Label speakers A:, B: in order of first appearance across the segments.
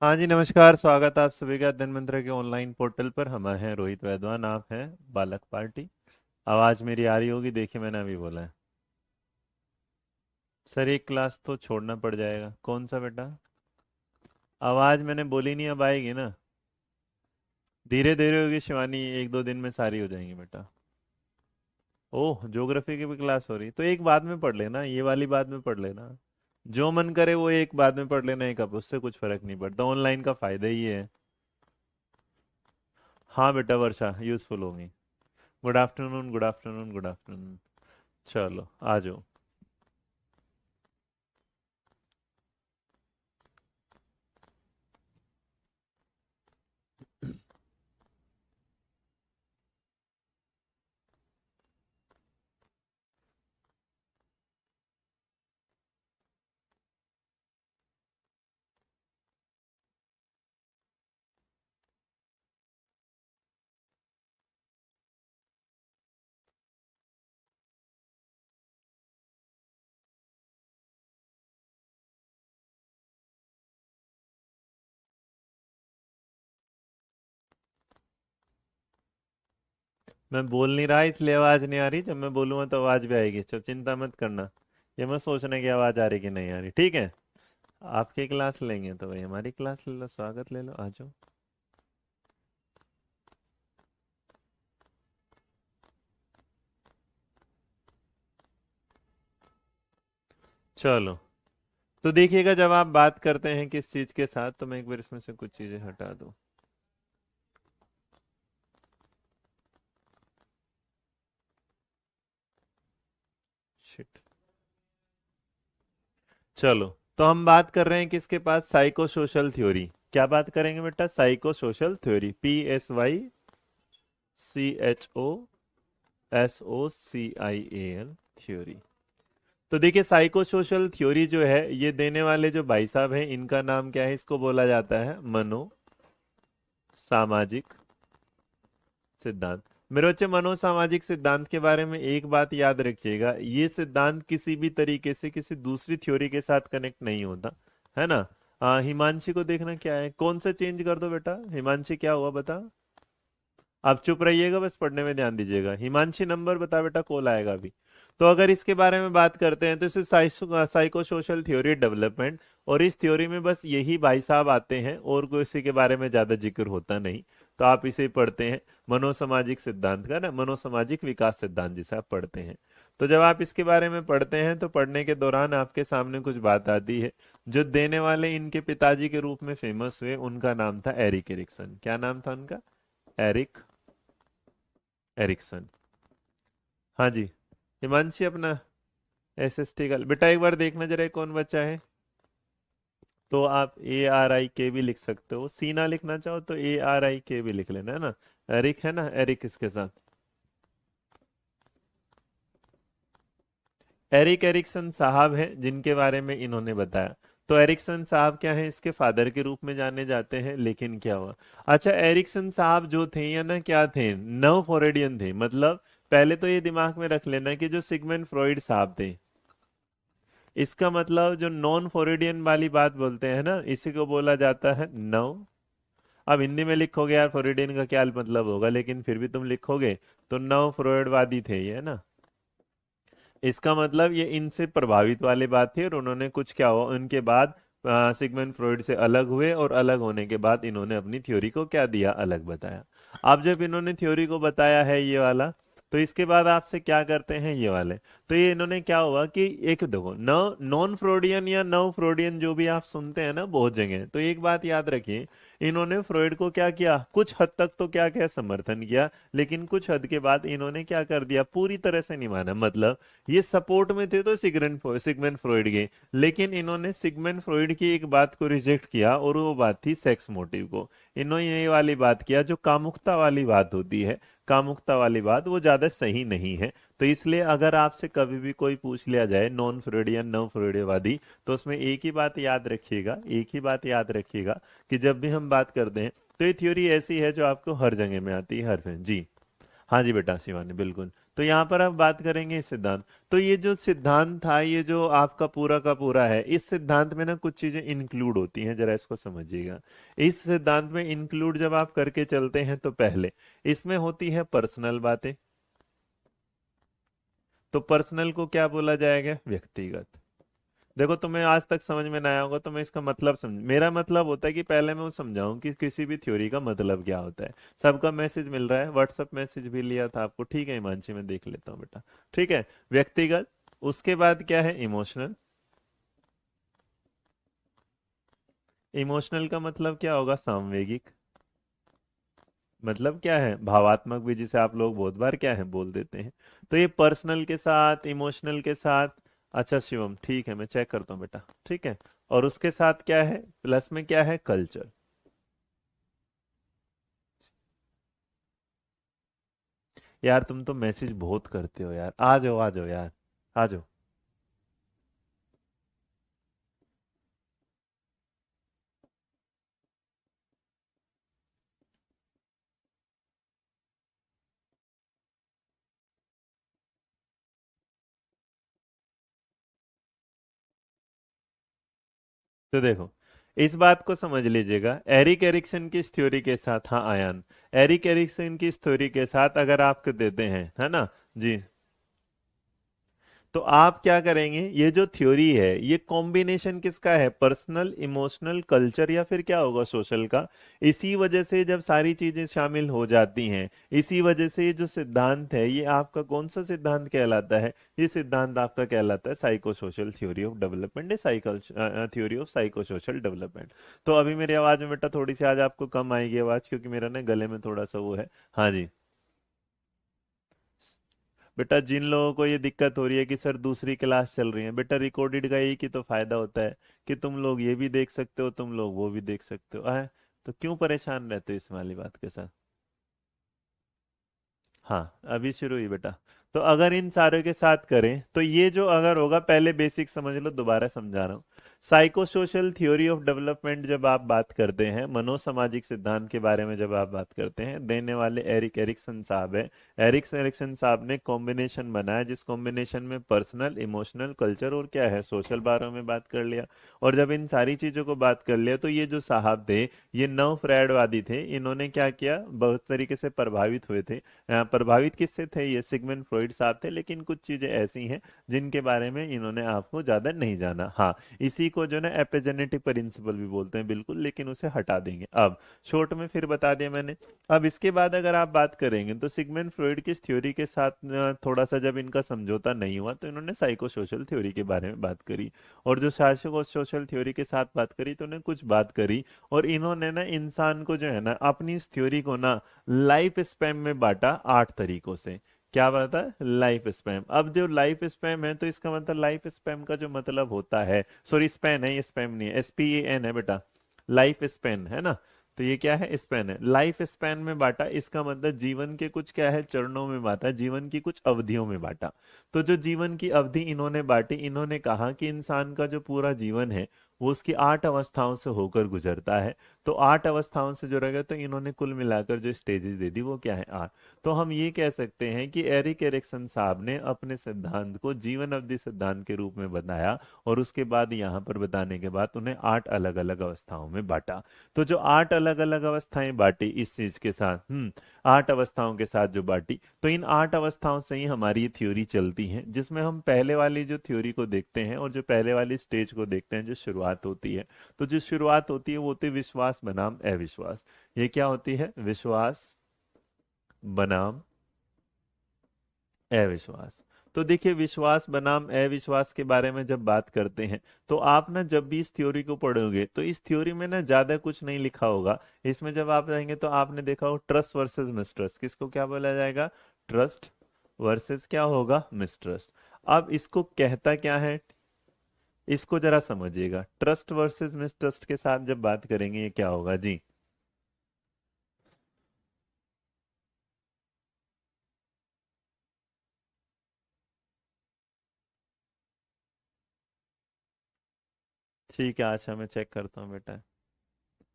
A: हाँ जी, नमस्कार। स्वागत है आप सभी का धन मंत्र के ऑनलाइन पोर्टल पर। हम हैं रोहित वैद्वान, आप हैं बालक पार्टी। आवाज़ मेरी आ रही होगी, देखिए मैंने अभी बोला है। सर एक क्लास तो छोड़ना पड़ जाएगा। कौन सा बेटा? आवाज़ मैंने बोली नहीं, अब आएगी ना? धीरे धीरे होगी शिवानी, एक दो दिन में सारी हो जाएंगी बेटा। ओह, ज्योग्राफी की भी क्लास हो रही, तो एक बाद में पढ़ लेना, ये वाली बाद में पढ़ लेना। जो मन करे वो एक बाद में पढ़ लेना, एक अब उससे कुछ फर्क नहीं पड़ता। ऑनलाइन का फायदा ही है। हाँ बेटा वर्षा, यूजफुल होंगी। Good afternoon, good afternoon, good afternoon. चलो आ जाओ। मैं बोल नहीं रहा इसलिए आवाज नहीं आ रही, जब मैं बोलूंगा तो आवाज भी आएगी, तो चिंता मत करना। ये मत सोचना कि आवाज आ रही कि नहीं आ रही, ठीक है? आपकी क्लास लेंगे तो भाई हमारी क्लास ले लो, स्वागत ले लो, आ जाओ। चलो, तो देखिएगा जब आप बात करते हैं किस चीज के साथ, तो मैं एक बार इसमें से कुछ चीजें हटा दूं। शिट। चलो, तो हम बात कर रहे हैं किसके पास? Psycho social theory. क्या बात करेंगे बेटा? Psycho social theory, PSYCHOSOCIAL theory. तो देखिए, साइको सोशल थ्योरी जो है, ये देने वाले जो भाई साहब हैं, इनका नाम क्या है? इसको बोला जाता है मनो सामाजिक सिद्धांत। मेरे बच्चे, मनोसामाजिक सिद्धांत के बारे में एक बात याद रखिएगा, ये सिद्धांत किसी भी तरीके से किसी दूसरी थ्योरी के साथ कनेक्ट नहीं होता, है ना? हिमांशी को देखना क्या है, कौन सा चेंज कर दो बेटा। हिमांशी क्या हुआ बता? आप चुप रहिएगा, बस पढ़ने में ध्यान दीजिएगा। हिमांशी नंबर बता बेटा, कॉल आएगा अभी। तो अगर इसके बारे में बात करते हैं तो इसे साइको सोशल थ्योरी डेवलपमेंट, और इस थ्योरी में बस यही भाई साहब आते हैं और कोई इसी के बारे में ज्यादा जिक्र होता नहीं। तो आप इसे पढ़ते हैं मनोसामाजिक सिद्धांत का ना, मनोसामाजिक विकास सिद्धांत जिसे आप पढ़ते हैं। तो जब आप इसके बारे में पढ़ते हैं तो पढ़ने के दौरान आपके सामने कुछ बात आती है। जो देने वाले इनके पिताजी के रूप में फेमस हुए, उनका नाम था एरिक एरिक्सन। क्या नाम था उनका? Erik Erikson. हाँ जी। हिमांशी अपना SST का बेटा एक बार देखना जरा, कौन बच्चा है? तो आप ARIK भी लिख सकते हो, सीना लिखना चाहो तो ARIK भी लिख लेना, है ना? एरिक है ना, एरिक इसके साथ। एरिक एरिक्सन साहब हैं जिनके बारे में इन्होंने बताया। तो एरिक्सन साहब क्या है, इसके फादर के रूप में जाने जाते हैं, लेकिन क्या हुआ? अच्छा, एरिक्सन साहब जो थे या ना क्या थे, नव फ्लोरिडियन थे। मतलब पहले तो ये दिमाग में रख लेना कि जो सिगमंड फ्रॉइड साहब थे, इसका मतलब जो नॉन फ्लोरिडियन वाली बात बोलते हैं ना, इसी को बोला जाता है नव। अब हिंदी में लिखोगे यार फ्लोरिडियन का क्या मतलब होगा, लेकिन फिर भी तुम लिखोगे तो नव फ्रॉइडवादी थे ये, है ना? इसका मतलब ये इनसे प्रभावित वाली बात थी, और उन्होंने कुछ क्या हुआ उनके बाद, सिगमंड फ्रॉइड से अलग हुए, और अलग होने के बाद इन्होंने अपनी थ्योरी को क्या दिया, अलग बताया। अब जब इन्होंने थ्योरी को बताया है ये वाला, तो इसके बाद आपसे क्या करते हैं ये वाले। तो ये इन्होंने क्या हुआ कि एक देखो, नॉन फ्रॉडियन या नव फ्रॉडियन जो भी आप सुनते हैं ना बहुत जगह, तो एक बात याद रखिए, इन्होंने फ्रॉइड को क्या किया, कुछ हद तक तो क्या क्या समर्थन किया, लेकिन कुछ हद के बाद इन्होंने क्या कर दिया, पूरी तरह से नहीं माना। मतलब ये सपोर्ट में थे तो सिगमंड फ्रॉइड के, लेकिन इन्होंने सिगमंड फ्रॉइड की एक बात को रिजेक्ट किया, और वो बात थी सेक्स मोटिव को। इन्होंने ये वाली बात किया, जो कामुकता वाली बात होती है, कामुकता वाली बात वो ज्यादा सही नहीं है। तो इसलिए अगर आपसे कभी भी कोई पूछ लिया जाए नॉन फ्रॉइडियन नव फ्रॉइडवादी, तो उसमें एक ही बात याद रखिएगा, एक ही बात याद रखिएगा, कि जब भी हम बात करते हैं तो ये थ्योरी ऐसी है जो आपको हर जगह में आती है, हर जी। हाँ जी बेटा शिवानी, बिल्कुल। तो यहाँ पर आप बात करेंगे इस सिद्धांत। तो ये जो सिद्धांत था, ये जो आपका पूरा का पूरा है, इस सिद्धांत में ना कुछ चीजें इंक्लूड होती हैं, जरा इसको समझिएगा। इस सिद्धांत में इंक्लूड जब आप करके चलते हैं तो पहले इसमें होती है पर्सनल बातें। तो पर्सनल को क्या बोला जाएगा? व्यक्तिगत। देखो, तुम्हें आज तक समझ में ना आया होगा तो मैं इसका मतलब समझ, मेरा मतलब होता है कि पहले मैं वो समझाऊं कि किसी भी थ्योरी का मतलब क्या होता है। सबका मैसेज मिल रहा है, व्हाट्सएप मैसेज भी लिया था आपको, ठीक है हिमांशी, मैं देख लेता हूँ बेटा। ठीक है, व्यक्तिगत। उसके बाद क्या है? इमोशनल। इमोशनल का मतलब क्या होगा? सामवेगिक। मतलब क्या है? भावात्मक भी, जिसे आप लोग बहुत बार क्या है बोल देते हैं। तो ये पर्सनल के साथ, इमोशनल के साथ। अच्छा शिवम, ठीक है, मैं चेक करता हूँ बेटा, ठीक है। और उसके साथ क्या है? प्लस में क्या है? कल्चर। यार तुम तो मैसेज बहुत करते हो यार, आ जाओ आ जाओ यार, आ जाओ। तो देखो, इस बात को समझ लीजिएगा, एरिक एरिक्सन की इस थ्योरी के साथ, हाँ आयान, एरिक एरिक्सन की इस थ्योरी के साथ अगर आपको देते हैं, है ना जी, तो आप क्या करेंगे? ये जो थ्योरी है, ये कॉम्बिनेशन किसका है? पर्सनल, इमोशनल, कल्चर, या फिर क्या होगा? सोशल का। इसी वजह से जब सारी चीजें शामिल हो जाती हैं, इसी वजह से ये जो सिद्धांत है, ये आपका कौन सा सिद्धांत कहलाता है? ये सिद्धांत आपका कहलाता है psycho social theory of development, cycle theory of psycho social development. तो अभी मेरी आवाज में बेटा थोड़ी सी आज आपको कम आएगी आवाज, क्योंकि मेरा ना गले में थोड़ा सा वो है। हाँ जी। बेटा, जिन लोगों को ये दिक्कत हो रही है कि सर दूसरी क्लास चल रही है, बेटा रिकॉर्डेड का यही की तो फायदा होता है कि तुम लोग ये भी देख सकते हो, तुम लोग वो भी देख सकते हो है। तो क्यों परेशान रहते हो इस वाली बात के साथ? हाँ, अभी शुरू हुई बेटा। तो अगर इन सारे के साथ करें तो ये जो अगर होगा, पहले बेसिक समझ लो, दोबारा समझा रहा हूँ। Psycho social theory of development जब आप बात करते हैं, मनोसामाजिक सिद्धांत के बारे में जब आप बात करते हैं, देने वाले एरिक एरिक्सन साहब है। एरिक एरिक्सन साहब ने कॉम्बिनेशन बनाया, जिस कॉम्बिनेशन में पर्सनल, इमोशनल, कल्चर और क्या है, सोशल बारे में बात कर लिया। और जब इन सारी चीजों को बात कर लिया, तो ये जो साहब थे, ये नव फ्रायडवादी थे। इन्होंने क्या किया? बहुत तरीके से प्रभावित हुए थे। प्रभावित किससे थे? ये सिगमंड फ्रॉइड साहब थे, लेकिन कुछ चीजें ऐसी हैं जिनके बारे में इन्होंने आपको ज्यादा नहीं जाना। हाँ, इसी को जो ना एपिजेनेटिक प्रिंसिपल भी बोलते हैं, बिल्कुल, लेकिन उसे हटा देंगे अब। शॉर्ट में फिर बता दिया मैंने। अब इसके बाद अगर आप बात करेंगे तो सिगमंड फ्रॉइड की इस थ्योरी के साथ थोड़ा सा जब इनका समझौता नहीं हुआ, तो इन्होंने साइको सोशल थ्योरी के बारे में बात करी। और जो साइको सोशल थ्योरी के साथ बात करी, तो उन्होंने कुछ बात करी। और इन्होंने ना इंसान को जो है ना, अपनी इस थ्योरी को ना लाइफ स्पैम में बांटा 8 तरीकों से। क्या बात है? Life spam. अब जो लाइफ स्पैम है, तो इसका मतलब लाइफ स्पैम का जो मतलब होता है, सॉरी स्पैन है, ये स्पैम नहीं है, SPAN है बेटा। लाइफ स्पैन है ना। तो ये क्या है? स्पैन है। लाइफ स्पैन में बांटा, इसका मतलब जीवन के कुछ क्या है, चरणों में बांटा, जीवन की कुछ अवधियों में बांटा। तो जो जीवन की अवधि इन्होंने बांटी, इन्होंने कहा कि इंसान का जो पूरा जीवन है, वो उसकी 8 अवस्थाओं से होकर गुजरता है। तो 8 अवस्थाओं से जुड़ेगा, तो इन्होंने कुल मिलाकर जो स्टेजेस दे दी, वो क्या है? 8। तो हम ये कह सकते हैं कि एरिक एरिक्सन साहब ने अपने सिद्धांत को जीवन अवधि सिद्धांत के रूप में बताया। और उसके बाद यहाँ पर बताने के बाद उन्हें 8 अलग अलग अवस्थाओं में बांटा। तो जो 8 अलग अलग अवस्थाएं बांटी इस चीज के साथ, 8 अवस्थाओं के साथ जो बांटी, तो इन 8 अवस्थाओं से ही हमारी ये थ्योरी चलती है, जिसमें हम पहले वाली जो थ्योरी को देखते हैं और जो पहले वाली स्टेज को देखते हैं, जो शुरुआत होती है। तो जो शुरुआत होती है, वो होती है विश्वास बनाम अविश्वास। ये क्या होती है? विश्वास बनाम अविश्वास। तो देखिए, विश्वास बनाम अविश्वास के बारे में जब बात करते हैं, तो आप ना जब भी इस थ्योरी को पढ़ोगे, तो इस थ्योरी में ना ज्यादा कुछ नहीं लिखा होगा। इसमें जब आप जाएंगे तो आपने देखा हो ट्रस्ट वर्सेस मिसट्रस्ट, किसको क्या बोला जाएगा? ट्रस्ट वर्सेस क्या होगा? मिसट्रस्ट। अब इसको कहता क्या है, इसको जरा समझिएगा। ट्रस्ट वर्सेस मिसट्रस्ट के साथ जब बात करेंगे, ये क्या होगा जी? ठीक है, अच्छा मैं चेक करता हूँ बेटा।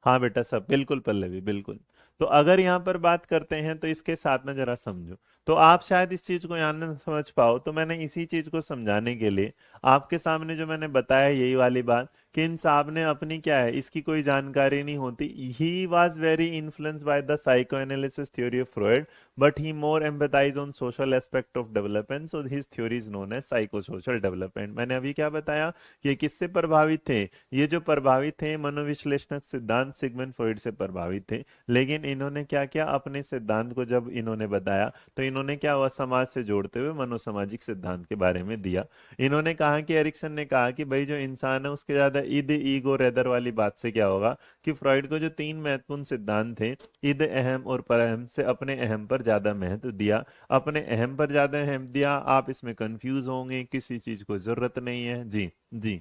A: हाँ बेटा, सब बिल्कुल पल्लवी, बिल्कुल। तो अगर यहाँ पर बात करते हैं तो इसके साथ ना जरा समझो। तो आप शायद इस चीज को यहाँ ना समझ पाओ, तो मैंने इसी चीज को समझाने के लिए आपके सामने जो मैंने बताया यही वाली बात, कि इन साहब ने अपनी क्या है, इसकी कोई जानकारी नहीं होती। He was very influence by the psycho analysis theory of Freud, but he more empathize on social aspect of development, so his theory is known as psycho social development. मैंने अभी क्या बताया, कि ये किससे प्रभावित थे? ये जो प्रभावित थे मनोविश्लेषणक सिद्धांत सिगमंड फ्रॉइड से प्रभावित थे। लेकिन इन्होंने क्या किया, अपने सिद्धांत को जब इन्होंने बताया तो इन्होंने क्या हुआ, समाज से जोड़ते हुए मनोसामाजिक सिद्धांत के बारे में दिया। इन्होंने कहा कि एरिक्सन ने कहा कि भाई जो इंसान है उसके ज्यादा ईद ईगो रेदर वाली बात से क्या होगा, कि फ्रॉइड को जो तीन महत्वपूर्ण सिद्धांत थे, ईद अहम और परअहम से अपने अहम पर ज्यादा महत्व दिया। अपने अहम पर ज्यादा अहम दिया, आप इसमें कंफ्यूज होंगे, किसी चीज को जरूरत नहीं है जी। जी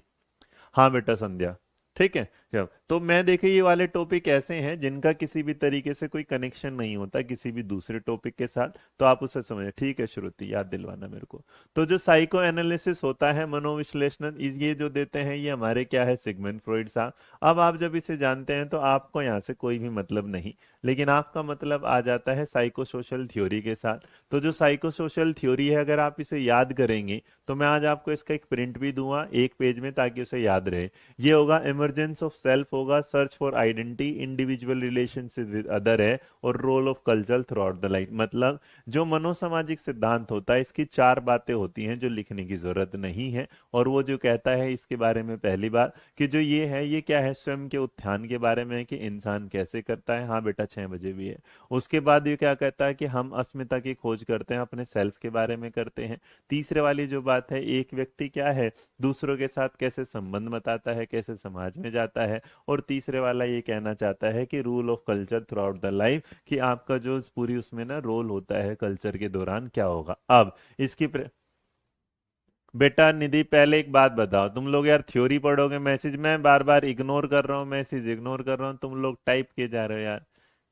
A: हाँ बेटा संध्या, ठीक है। तो मैं देखे ये वाले टॉपिक ऐसे हैं जिनका किसी भी तरीके से कोई कनेक्शन नहीं होता किसी भी दूसरे टॉपिक के साथ, तो आप उसे समझे, ठीक है श्रुति, याद दिलवाना मेरे को। तो जो साइको एनालिसिस होता है, मनोविश्लेषण, ये जो देते हैं ये हमारे क्या है, सिगमंड फ्रॉइड साहब। अब आप जब इसे जानते हैं तो आपको यहाँ से कोई भी मतलब नहीं, लेकिन आपका मतलब आ जाता है साइको सोशल थ्योरी के साथ। तो जो साइको सोशल थ्योरी है, अगर आप इसे याद करेंगे तो मैं आज आपको इसका एक प्रिंट भी दूंगा एक पेज में, ताकि उसे याद रहे। ये होगा इमरजेंस ऑफ सेल्फ, होगा search for identity, individual relationship with other है, और role of culture throughout the life. मतलब जो मनोसामाजिक सिद्धांत होता है, इसकी चार बातें होती हैं जो लिखने की जरूरत नहीं है। और वो जो कहता है इसके बारे में, पहली बात कि जो ये है, ये क्या है, स्वयं के उत्थान के बारे में है, कि इंसान कैसे करता है। हाँ बेटा 6 बजे भी है। उसके बाद ये क्या कहता है, कि हम अस्मिता की खोज करते हैं, अपने सेल्फ के बारे में करते हैं। तीसरे वाली जो बात है, एक व्यक्ति क्या है, दूसरों के साथ कैसे संबंध बताता है, कैसे समाज में जाता है। और तीसरे वाला ये कहना चाहता है कि rule of culture throughout the life, कि आपका जो पूरी उसमें ना रोल होता है कल्चर के दौरान क्या होगा। अब इसकी बेटा निधि, पहले एक बात बताओ, तुम लोग यार थ्योरी पढ़ोगे, मैसेज मैं बार बार इग्नोर कर रहा हूँ, मैसेज इग्नोर कर रहा हूँ, तुम लोग टाइप किए जा रहे हो यार,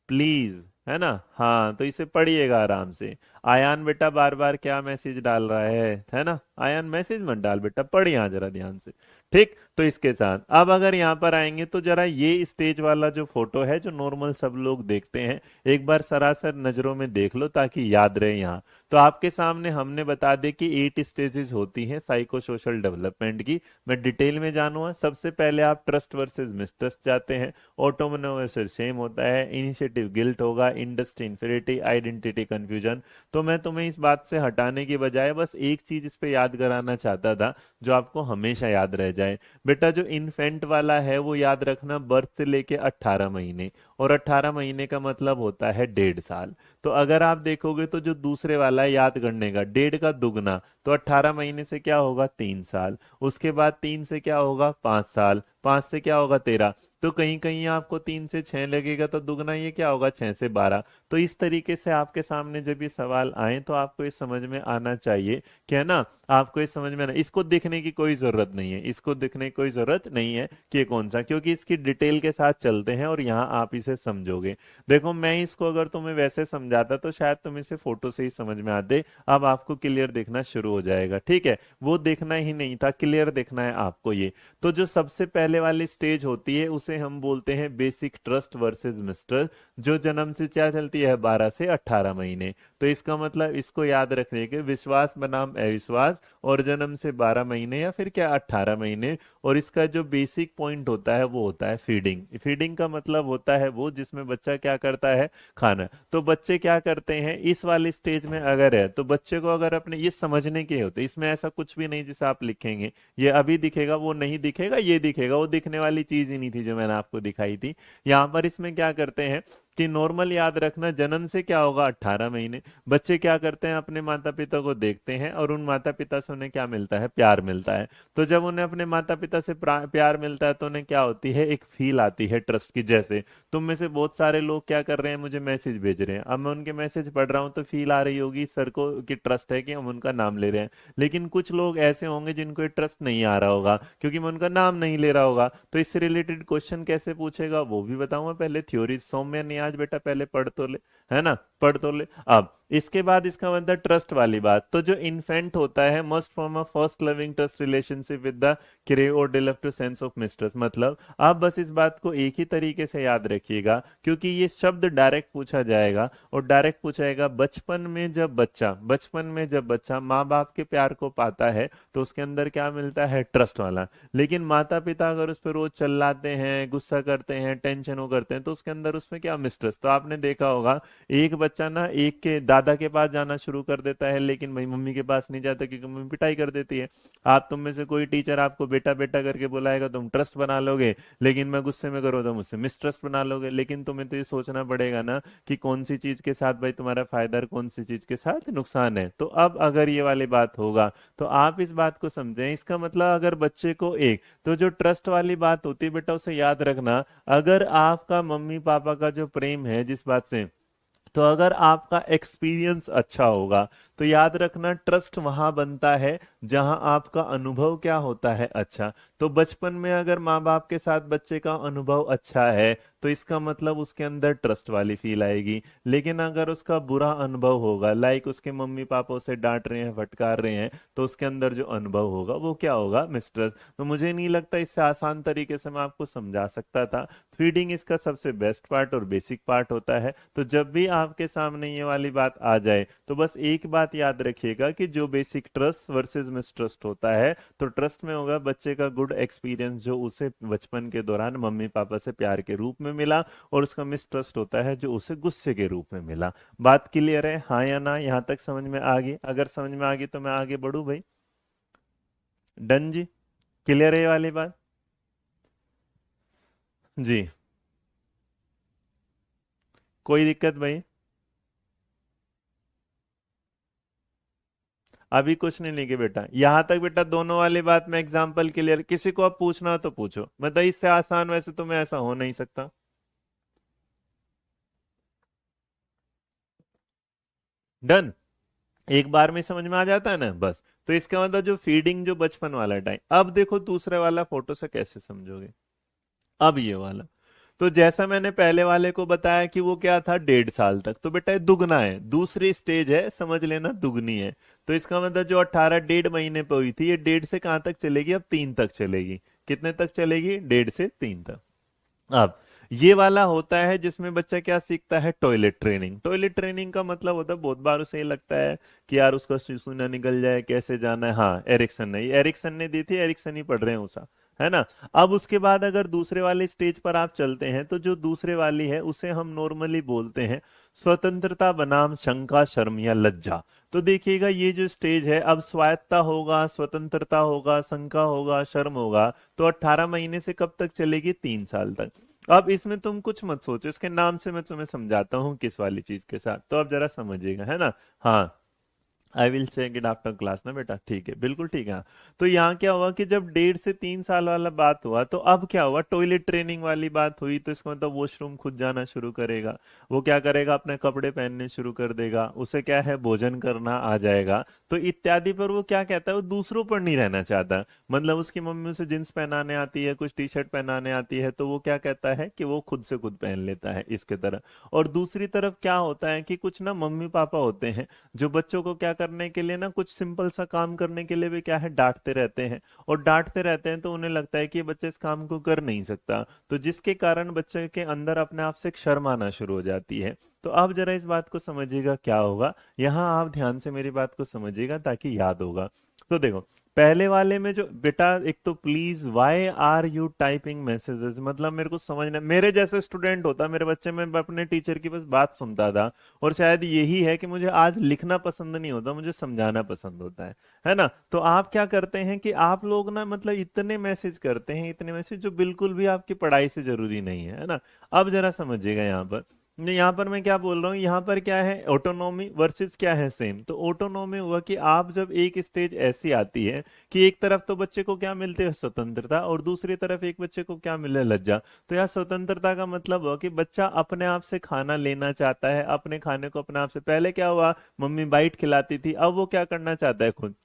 A: प्लीज, है ना। हाँ तो इसे पढ़िएगा आराम से। आयान बेटा बार बार क्या मैसेज डाल रहा है ना। आयान मैसेज मत डाल बेटा, पढ़ यहाँ जरा ध्यान से, ठीक। तो इसके साथ अब अगर यहाँ पर आएंगे तो जरा ये स्टेज वाला जो फोटो है, जो नॉर्मल सब लोग देखते हैं, एक बार सरासर नजरों में देख लो ताकि याद रहे यहाँ। तो आपके सामने हमने बता दे कि 8 स्टेजेस होती हैं साइको सोशल डेवलपमेंट की। मैं डिटेल में जानूंगा। सबसे पहले आप ट्रस्ट वर्सेस मिसट्रस्ट जाते हैं, ऑटोनोमी वर्सेस शेम होता है, इनिशिएटिव गिल्ट होगा, इंडस्ट इंफिनिटी, आइडेंटिटी कंफ्यूजन। तो मैं तुम्हें इस बात से हटाने की बजाय बस एक चीज इस पे याद कराना चाहता था, जो आपको हमेशा याद रह जाए। बेटा जो इन्फेंट वाला है वो याद रखना, बर्थ से लेके 18 महीने, और 18 महीने का मतलब होता है 1.5 साल। तो अगर आप देखोगे तो जो दूसरे वाला है याद करने का, 1.5 का दुगना, तो 18 महीने से क्या होगा, 3 साल। उसके बाद 3 से क्या होगा, 5 साल। 5 से क्या होगा, 13। तो कहीं कहीं आपको 3 से 6 लगेगा, तो दुगना ये क्या होगा, 6 से 12। तो इस तरीके से आपके सामने जब ये सवाल आए तो आपको ये समझ में आना चाहिए, क्या है ना। आपको ये समझ में आना, इसको देखने की कोई जरूरत नहीं है, इसको देखने की कोई जरूरत नहीं है कि ये कौन सा, क्योंकि इसकी डिटेल के साथ चलते हैं और यहाँ आप इसे समझोगे। देखो मैं इसको अगर तुम्हें वैसे समझाता तो शायद तुम इसे फोटो से ही समझ में आते। अब आपको क्लियर देखना शुरू हो जाएगा, ठीक है। वो देखना ही नहीं था, क्लियर देखना है आपको ये। तो जो सबसे पहले वाली स्टेज होती है उसे हम बोलते हैं बेसिक ट्रस्ट वर्सेस मिसट्रस्ट, जो जन्म से क्या चलती है, 12 से 18 महीने। तो इसका मतलब इसको याद रखने के, विश्वास बनाम अविश्वास, और जन्म से 12 महीने या फिर क्या 18 महीने। और इसका जो बेसिक पॉइंट होता है वो होता है फीडिंग। फीडिंग का मतलब होता है वो जिसमें बच्चा क्या करता है, खाना। तो बच्चे क्या करते हैं इस वाले स्टेज में अगर है, तो बच्चे को अगर अपने ये समझने के होते, इसमें ऐसा कुछ भी नहीं जिसे आप लिखेंगे ये अभी दिखेगा वो नहीं दिखेगा, ये दिखेगा, वो दिखने वाली चीज ही नहीं थी जो मैंने आपको दिखाई थी। यहाँ पर इसमें क्या करते हैं कि नॉर्मल याद रखना, जन्म से क्या होगा, 18 महीने। बच्चे क्या करते हैं, अपने माता पिता को देखते हैं और उन माता पिता से उन्हें क्या मिलता है, प्यार मिलता है। तो जब उन्हें अपने माता पिता से प्यार मिलता है तो उन्हें क्या होती है, एक फील आती है ट्रस्ट की। जैसे तुम में से बहुत सारे लोग क्या कर रहे हैं, मुझे मैसेज भेज रहे हैं, अब मैं उनके मैसेज पढ़ रहा हूँ तो फील आ रही होगी सर को कि ट्रस्ट है, कि हम उनका नाम ले रहे हैं। लेकिन कुछ लोग ऐसे होंगे जिनको ये ट्रस्ट नहीं आ रहा होगा, क्योंकि मैं उनका नाम नहीं ले रहा होगा। तो इससे रिलेटेड क्वेश्चन कैसे पूछेगा वो भी बताऊंगा। पहले थ्योरी सौम्य नियाज बेटा पहले पढ़ तो ले, है ना, पढ़ तो ले। अब इसके बाद इसका मतलब ट्रस्ट वाली बात, तो जो इन्फेंट होता है must form a first loving trust relationship with the crave और develop to sense of mistrust. मतलब आप बस इस बात को एक ही तरीके से याद रखिएगा, क्योंकि ये शब्द डायरेक्ट पूछा जाएगा, और डायरेक्ट पूछाएगा बचपन में जब बच्चा माँ बाप के प्यार को पाता है तो उसके अंदर क्या मिलता है, ट्रस्ट वाला। लेकिन माता पिता अगर उस पर रोज चिल्लाते हैं, गुस्सा करते हैं, टेंशन हो करते हैं, तो उसके अंदर उसमें क्या, मिस्ट्रस्ट। तो आपने देखा होगा एक बच्चा ना एक के दादा के पास जाना शुरू कर देता है, लेकिन भाई मम्मी के पास नहीं जाता क्योंकि मम्मी पिटाई कर देती है। आप तुम में से कोई टीचर आपको बेटा बेटा करके बुलाएगा, तुम ट्रस्ट बना लोगे, लेकिन मैं गुस्से में करो तो मुझसे मिसट्रस्ट बना लोगे। लेकिन तुम्हें तो ये सोचना पड़ेगा ना कि कौन सी चीज के साथ भाई तुम्हारा फायदा और कौन सी चीज के साथ नुकसान है। तो अब अगर ये वाली बात होगा तो आप इस बात को समझें, इसका मतलब अगर बच्चे को एक, तो जो ट्रस्ट वाली बात होती है बेटा उसे याद रखना, अगर आपका मम्मी पापा का जो प्रेम है जिस बात से, तो अगर आपका एक्सपीरियंस अच्छा होगा तो याद रखना ट्रस्ट वहां बनता है जहां आपका अनुभव क्या होता है, अच्छा। तो बचपन में अगर माँ बाप के साथ बच्चे का अनुभव अच्छा है तो इसका मतलब उसके अंदर ट्रस्ट वाली फील आएगी। लेकिन अगर उसका बुरा अनुभव होगा, लाइक उसके मम्मी पापा उसे डांट रहे हैं, फटकार रहे हैं, तो उसके अंदर जो अनुभव होगा वो क्या होगा, मिसट्रस्ट। तो मुझे नहीं लगता इससे आसान तरीके से मैं आपको समझा सकता था। फीडिंग इसका सबसे बेस्ट पार्ट और बेसिक पार्ट होता है। तो जब भी आपके सामने ये वाली बात आ जाए तो बस एक बात याद रखिएगा कि जो बेसिक ट्रस्ट वर्सेस मिसट्रस्ट होता है, तो ट्रस्ट में होगा बच्चे का गुड एक्सपीरियंस जो उसे बचपन के दौरान मम्मी पापा से प्यार के रूप में मिला, और उसका मिसट्रस्ट होता है जो उसे गुस्से के रूप में मिला। बात क्लियर है, हाँ या ना, यहां तक समझ में आ गई? अगर समझ में आ गई तो मैं आगे बढ़ू भाई? डन जी, क्लियर है ये वाली बात? जी, कोई दिक्कत भाई? अभी कुछ नहीं लिखे बेटा, यहां तक बेटा दोनों वाली बात में एग्जाम्पल क्लियर। किसी को अब पूछना हो तो पूछो, मतलब इससे आसान वैसे तुम्हें ऐसा हो नहीं सकता। डन, एक बार में समझ में आ जाता है ना, बस। तो इसका मतलब जो फीडिंग जो बचपन वाला टाइम, अब देखो दूसरे वाला फोटो से कैसे समझोगे। अब ये वाला, तो जैसा मैंने पहले वाले को बताया कि वो क्या था, 1.5 साल तक, तो बेटा ये दुगना है, दूसरी स्टेज है, समझ लेना दुगनी है। तो इसका मतलब जो 18 1.5 महीने पे हुई थी, ये 1.5 से कहां तक चलेगी, अब 3 तक चलेगी। कितने तक चलेगी, 1.5 से 3 तक। अब ये वाला होता है जिसमें बच्चा क्या सीखता है, टॉयलेट ट्रेनिंग। टॉयलेट ट्रेनिंग का मतलब होता है, बहुत बार उसे ये लगता है कि यार उसका सुसु ना निकल जाए, कैसे जाना है। हाँ, एरिक्सन ने, ये एरिक्सन ने दी थी, एरिक्सन ही पढ़ रहे हैं उसा, है ना। अब उसके बाद अगर दूसरे वाले स्टेज पर आप चलते हैं, तो जो दूसरे वाली है उसे हम नॉर्मली बोलते हैं स्वतंत्रता बनाम शंका शर्म या लज्जा। तो देखिएगा ये जो स्टेज है, अब स्वायत्ता होगा, स्वतंत्रता होगा, शंका होगा, शर्म होगा, तो 18 महीने से कब तक चलेगी, 3 साल तक। अब इसमें तुम कुछ मत सोचो, इसके नाम से मैं तुम्हें समझाता हूँ किस वाली चीज के साथ, तो अब जरा समझिएगा, है ना। हाँ, I will check it after class ना बेटा, ठीक है, बिल्कुल ठीक है। हाँ। तो यहाँ क्या हुआ कि जब 1.5 से 3 साल वाला बात हुआ, तो अब क्या हुआ, टॉयलेट ट्रेनिंग वाली बात हुई, तो इसका मतलब वॉशरूम खुद जाना शुरू करेगा। वो क्या करेगा, अपने कपड़े पहनने शुरू कर देगा, उसे क्या है, भोजन करना आ जाएगा, तो इत्यादि। पर वो क्या कहता है, वो दूसरों पर नहीं रहना चाहता। मतलब उसकी मम्मी उसे जींस पहनाने आती है, कुछ टी शर्ट पहनाने आती है, तो वो क्या कहता है कि वो खुद से खुद पहन लेता है, इसके तरह। और दूसरी तरफ क्या होता है कि कुछ ना मम्मी पापा होते हैं जो बच्चों को क्या करने के लिए ना, कुछ सिंपल सा काम करने के लिए भी क्या है, डांटते रहते हैं। और डांटते रहते हैं तो उन्हें लगता है कि ये बच्चा इस काम को कर नहीं सकता, तो जिसके कारण बच्चे के अंदर अपने आप से एक शर्म आना शुरू हो जाती है। तो अब जरा इस बात को समझिएगा क्या होगा, यहाँ आप ध्यान से मेरी बात को समझिएगा ताकि याद होगा। तो देखो, पहले वाले में जो बेटा, एक तो please why are you typing messages, मतलब मेरे को समझना, मेरे जैसे स्टूडेंट होता मेरे बच्चे में, मैं अपने टीचर की बस बात सुनता था। और शायद यही है कि मुझे आज लिखना पसंद नहीं होता, मुझे समझाना पसंद होता है ना। तो आप क्या करते हैं कि आप लोग ना, मतलब इतने मैसेज करते हैं, इतने मैसेज जो बिल्कुल भी आपकी पढ़ाई से जरूरी नहीं है ना। अब जरा समझिएगा यहाँ पर, नहीं, यहाँ पर मैं क्या बोल रहा हूँ, यहाँ पर क्या है, ऑटोनॉमी वर्सेस क्या है, सेम। तो ऑटोनॉमी हुआ कि आप जब एक स्टेज ऐसी आती है कि एक तरफ तो बच्चे को क्या मिलते हैं, स्वतंत्रता, और दूसरी तरफ एक बच्चे को क्या मिले, लज्जा। तो यहाँ स्वतंत्रता का मतलब हुआ कि बच्चा अपने आप से खाना लेना चाहता है, अपने खाने को अपने आप से, पहले क्या हुआ, मम्मी बाइट खिलाती थी, अब वो क्या करना चाहता है खुद,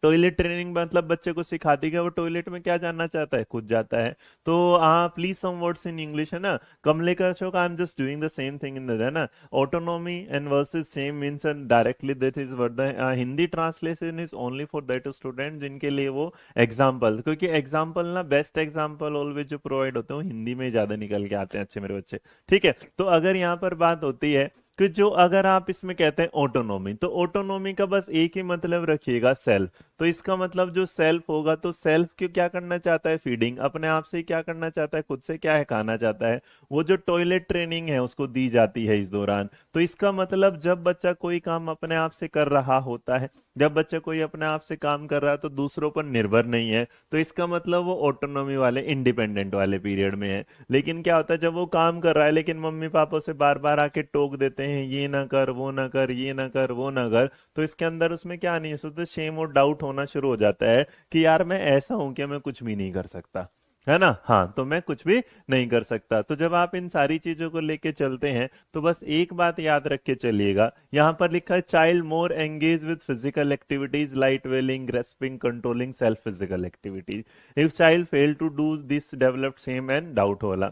A: टॉयलेट ट्रेनिंग मतलब बच्चे को सिखाती है कि वो टॉयलेट में क्या जानना चाहता है, खुद जाता है। तो please some words in English, है ना। Kamlekar Ashok, I am just doing the same thing in the, है ना। Autonomy and versus same means directly this is word, the Hindi translation is only for that student जिनके लिए वो एग्जाम्पल, क्योंकि example ना best example always जो प्रोवाइड होते हैं वो हिंदी में ज्यादा निकल के आते हैं अच्छे मेरे बच्चे। ठीक है, तो अगर यहाँ पर बात होती है कि जो अगर आप इसमें कहते हैं ऑटोनॉमी, तो ऑटोनॉमी का बस एक ही मतलब रखिएगा, सेल्फ। तो इसका मतलब जो सेल्फ होगा, तो सेल्फ क्यों क्या करना चाहता है, फीडिंग, अपने आप से ही क्या करना चाहता है, खुद से क्या है, खाना चाहता है। वो जो टॉयलेट ट्रेनिंग है उसको दी जाती है इस दौरान। तो इसका मतलब जब बच्चा कोई काम अपने आप से कर रहा होता है, जब बच्चा कोई अपने आप से काम कर रहा है तो दूसरों पर निर्भर नहीं है, तो इसका मतलब वो ऑटोनॉमी वाले, इंडिपेंडेंट वाले पीरियड में है। लेकिन क्या होता है जब वो काम कर रहा है लेकिन मम्मी पापा से बार बार आके टोक देते हैं, ये ना कर, वो ना कर, ये ना कर, वो ना कर, तो इसके अंदर उसमें क्या नहीं है, तो शेम और डाउट होना शुरू हो जाता है कि यार मैं ऐसा हूं कि मैं कुछ भी नहीं कर सकता, है ना। हाँ, तो मैं कुछ भी नहीं कर सकता। तो जब आप इन सारी चीजों को लेके चलते हैं तो बस एक बात याद रख के चलिएगा, यहां पर लिखा है child more engage with physical activities like walking grasping controlling self physical activities. If child fail to do this develop shame and doubt होला।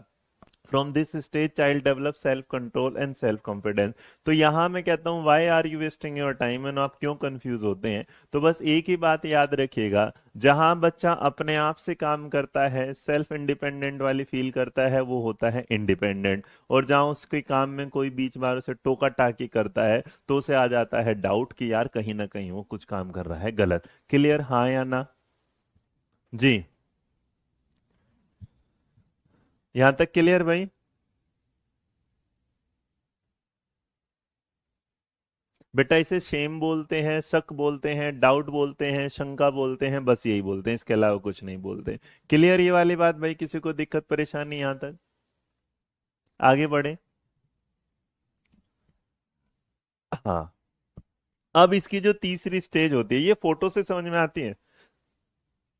A: From this stage child develop self control and self confidence. तो यहां मैं कहता हूं why are you wasting your time, and आप क्यों confuse होते हैं। तो बस एक ही बात याद रखिएगा, जहां बच्चा अपने आप से काम करता है, सेल्फ इंडिपेंडेंट वाली फील करता है, वो होता है इंडिपेंडेंट। और जहां उसके काम में कोई बीच बार उसे टोका टाकी करता है तो उसे आ जाता है डाउट कि यार कहीं ना कहीं वो कुछ काम कर रहा है गलत। क्लियर, हाँ या ना। जी, यहां तक क्लियर भाई। बेटा इसे शेम बोलते हैं, शक बोलते हैं, डाउट बोलते हैं, शंका बोलते हैं, बस यही बोलते हैं, इसके अलावा कुछ नहीं बोलते। क्लियर ये वाली बात भाई, किसी को दिक्कत परेशानी यहां तक, आगे बढ़े। हाँ, अब इसकी जो तीसरी स्टेज होती है ये फोटो से समझ में आती है।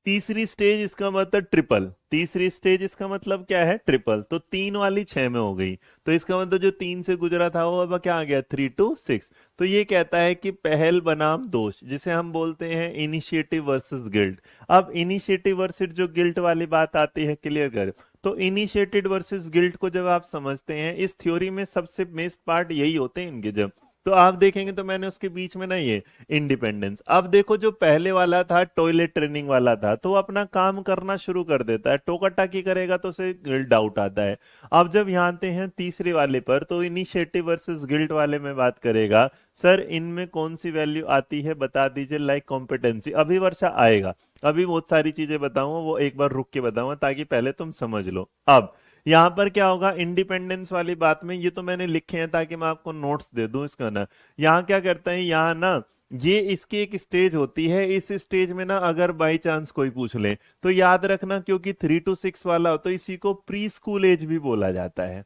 A: तीसरी स्टेज इसका मतलब ट्रिपल, तीसरी स्टेज इसका मतलब क्या है, ट्रिपल। तो तीन वाली छह में हो गई, तो इसका मतलब जो तीन से गुजरा था वो अब क्या आ गया, 3 to 6। तो ये कहता है कि पहल बनाम दोष, जिसे हम बोलते हैं इनिशिएटिव वर्सेस गिल्ट। अब इनिशिएटिव वर्सेस जो गिल्ट वाली बात आती है, क्लियर कर। तो इनिशिएटेड वर्सेस गिल्ट को जब आप समझते हैं, इस थ्योरी में सबसे बेस्ट पार्ट यही होते हैं इनके, जब तो आप देखेंगे तो मैंने उसके बीच में ना ये इंडिपेंडेंस। अब देखो जो पहले वाला था टॉयलेट ट्रेनिंग वाला था, तो वो अपना काम करना शुरू कर देता है, टोका टाकी करेगा तो उसे गिल्ट डाउट आता है। अब जब यहाँ आते हैं तीसरे वाले पर, तो इनिशिएटिव वर्सेस गिल्ट वाले में बात करेगा, सर इनमें कौन सी वैल्यू आती है बता दीजिए, लाइक कॉम्पिटेंसी। अभी वर्षा आएगा, अभी बहुत सारी चीजें बताऊंगा, वो एक बार रुक के बताऊंगा ताकि पहले तुम समझ लो। अब यहां पर क्या होगा इंडिपेंडेंस वाली बात में, ये तो मैंने लिखे हैं ताकि मैं आपको नोट्स दे दूं इसका ना। यहाँ क्या करते हैं, यहाँ ना ये इसकी एक स्टेज होती है, इस स्टेज में ना अगर बाई चांस कोई पूछ ले तो याद रखना, क्योंकि 3 to 6 वाला हो तो इसी को प्री स्कूल एज भी बोला जाता है।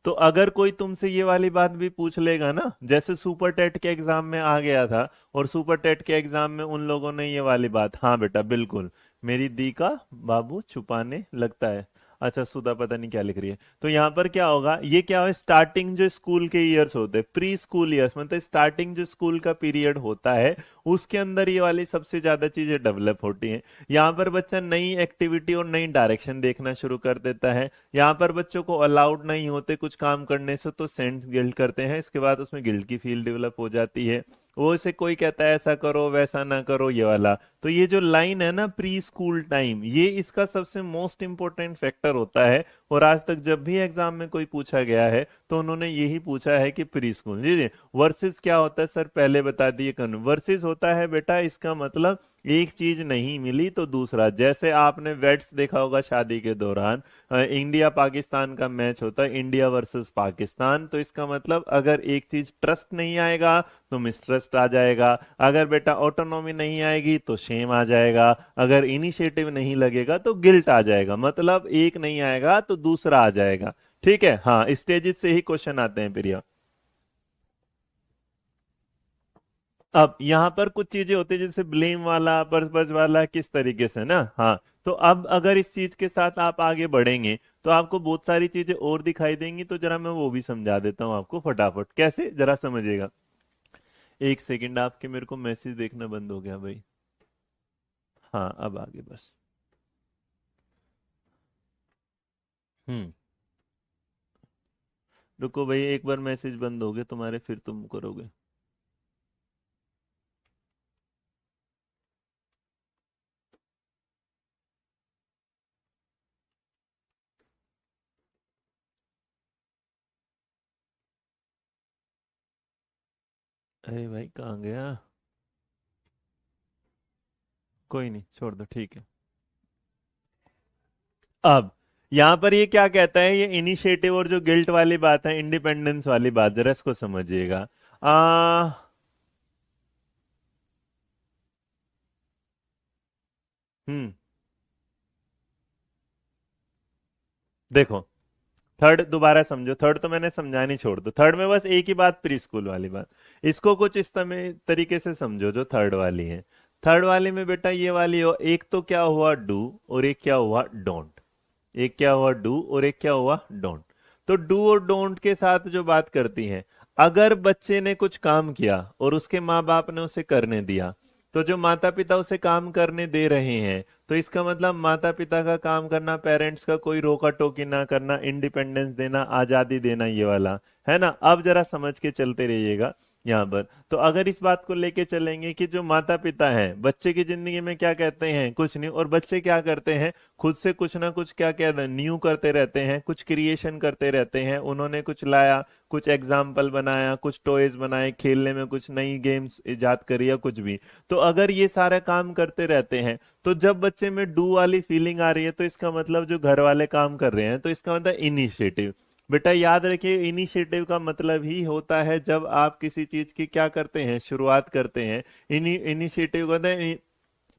A: तो अगर कोई तुमसे ये वाली बात भी पूछ लेगा ना, जैसे सुपर टेट के एग्जाम में आ गया था, और सुपर टेट के एग्जाम में उन लोगों ने ये वाली बात, हाँ बेटा बिल्कुल, मेरी दी का बाबू छुपाने लगता है, अच्छा सुधा पता नहीं क्या लिख रही है। तो यहाँ पर क्या होगा, ये क्या हो, स्टार्टिंग जो स्कूल के ईयर्स होते हैं, प्री स्कूल ईयर्स, मतलब स्टार्टिंग जो स्कूल का पीरियड होता है, उसके अंदर ये वाली सबसे ज्यादा चीजें डेवलप होती हैं। यहाँ पर बच्चा नई एक्टिविटी और नई डायरेक्शन देखना शुरू कर देता है। यहाँ पर बच्चों को अलाउड नहीं होते कुछ काम करने से, तो सेंस गिल्ट करते हैं, इसके बाद उसमें गिल्ट की फील डेवलप हो जाती है। वो इसे कोई कहता है ऐसा करो वैसा ना करो, ये वाला। तो ये जो लाइन है ना प्री स्कूल टाइम, ये इसका सबसे मोस्ट इंपॉर्टेंट फैक्टर होता है। और आज तक जब भी एग्जाम में कोई पूछा गया है तो उन्होंने यही पूछा है कि प्री स्कूल। जी जी, वर्सेस क्या होता है सर, पहले बता दिए कौन। वर्सेस होता है बेटा, इसका मतलब एक चीज नहीं मिली तो दूसरा, जैसे आपने वेट्स देखा होगा शादी के दौरान, इंडिया पाकिस्तान का मैच होता है, इंडिया वर्सेस पाकिस्तान, तो इसका मतलब अगर एक चीज ट्रस्ट नहीं आएगा तो मिसट्रस्ट आ जाएगा, अगर बेटा ऑटोनॉमी नहीं आएगी तो शेम आ जाएगा, अगर इनिशिएटिव नहीं लगेगा तो गिल्ट आ जाएगा, मतलब एक नहीं आएगा तो दूसरा आ जाएगा। ठीक है, हाँ स्टेजेस से ही क्वेश्चन आते हैं प्रिया। अब यहाँ पर कुछ चीजें होती है जैसे ब्लेम वाला, पर्पस वाला, किस तरीके से ना, हाँ। तो अब अगर इस चीज के साथ आप आगे बढ़ेंगे तो आपको बहुत सारी चीजें और दिखाई देंगी, तो जरा मैं वो भी समझा देता हूँ आपको फटाफट, कैसे जरा समझिएगा। एक सेकंड, आपके मेरे को मैसेज देखना बंद हो गया भाई। हाँ अब आगे बस। हम्म। रुको भाई, एक बार मैसेज बंद हो गए तुम्हारे, फिर तुम करोगे। अरे भाई कहाँ गया? कोई नहीं, छोड़ दो, ठीक है। अब यहां पर ये क्या कहता है, ये इनिशिएटिव और जो गिल्ट वाली बात है, इंडिपेंडेंस वाली बात, जरा इसको समझिएगा। आ हम्म। देखो, थर्ड दोबारा समझो, थर्ड तो मैंने समझानी छोड़ दो, थर्ड में बस एक ही बात, प्री स्कूल वाली बात। इसको कुछ इस समय तरीके से समझो जो थर्ड वाली है। थर्ड वाली में बेटा ये वाली हो, एक तो क्या हुआ डू, और एक क्या हुआ डोंट। एक क्या हुआ डू और एक क्या हुआ डोंट। तो डू और डोंट के साथ जो बात करती है, अगर बच्चे ने कुछ काम किया और उसके माँ बाप ने उसे करने दिया, तो जो माता पिता उसे काम करने दे रहे हैं, तो इसका मतलब माता पिता का काम करना, पेरेंट्स का कोई रोका टोकी ना करना, इंडिपेंडेंस देना, आजादी देना, ये वाला है ना। अब जरा समझ के चलते रहिएगा यहाँ पर। तो अगर इस बात को लेके चलेंगे कि जो माता पिता हैं बच्चे की जिंदगी में क्या कहते हैं, कुछ नहीं, और बच्चे क्या करते हैं, खुद से कुछ ना कुछ क्या क्या न्यू करते रहते हैं, कुछ क्रिएशन करते रहते हैं, उन्होंने कुछ लाया, कुछ एग्जाम्पल बनाया, कुछ टॉयज बनाए, खेलने में कुछ नई गेम्स इजाद करी या कुछ भी। तो अगर ये सारा काम करते रहते हैं, तो जब बच्चे में डू वाली फीलिंग आ रही है, तो इसका मतलब जो घर वाले काम कर रहे हैं, तो इसका मतलब इनिशिएटिव। बेटा याद रखिए, इनिशिएटिव का मतलब ही होता है जब आप किसी चीज की क्या करते हैं, शुरुआत करते हैं। इनिशिएटिव का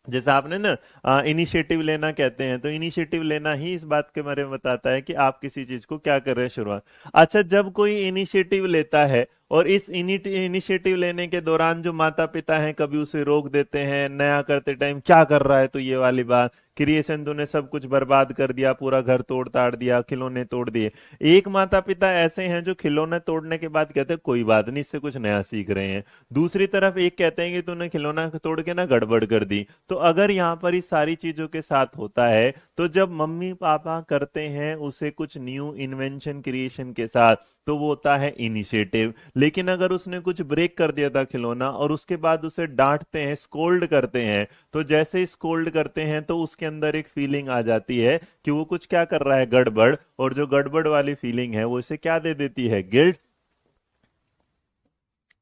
A: जैसे आपने ना इनिशिएटिव लेना कहते हैं, तो इनिशिएटिव लेना ही इस बात के बारे में बताता है कि आप किसी चीज को क्या कर रहे हैं, शुरुआत। अच्छा, जब कोई इनिशिएटिव लेता है और इस इनिशिएटिव लेने के दौरान जो माता पिता हैं कभी उसे रोक देते हैं, नया करते टाइम क्या कर रहा है, तो ये वाली बात, क्रिएशन तूने सब कुछ बर्बाद कर दिया, पूरा घर तोड़ ताड़ दिया, खिलौने तोड़ दिए। एक माता पिता ऐसे हैं जो खिलौने तोड़ने के बाद कहते हैं कोई बात नहीं, इससे कुछ नया सीख रहे हैं। दूसरी तरफ एक कहते हैं कि तूने खिलौना तोड़ के ना गड़बड़ कर दी। तो अगर यहाँ पर इस सारी चीजों के साथ होता है, तो जब मम्मी पापा करते हैं उसे कुछ न्यू इन्वेंशन क्रिएशन के साथ, तो वो होता है इनिशिएटिव। लेकिन अगर उसने कुछ ब्रेक कर दिया था खिलौना, और उसके बाद उसे डांटते हैं, स्कोल्ड करते हैं, तो जैसे ही स्कोल्ड करते हैं तो उसके अंदर एक फीलिंग आ जाती है कि वो कुछ क्या कर रहा है, गड़बड़। और जो गड़बड़ वाली फीलिंग है वो इसे क्या दे देती है, गिल्ट।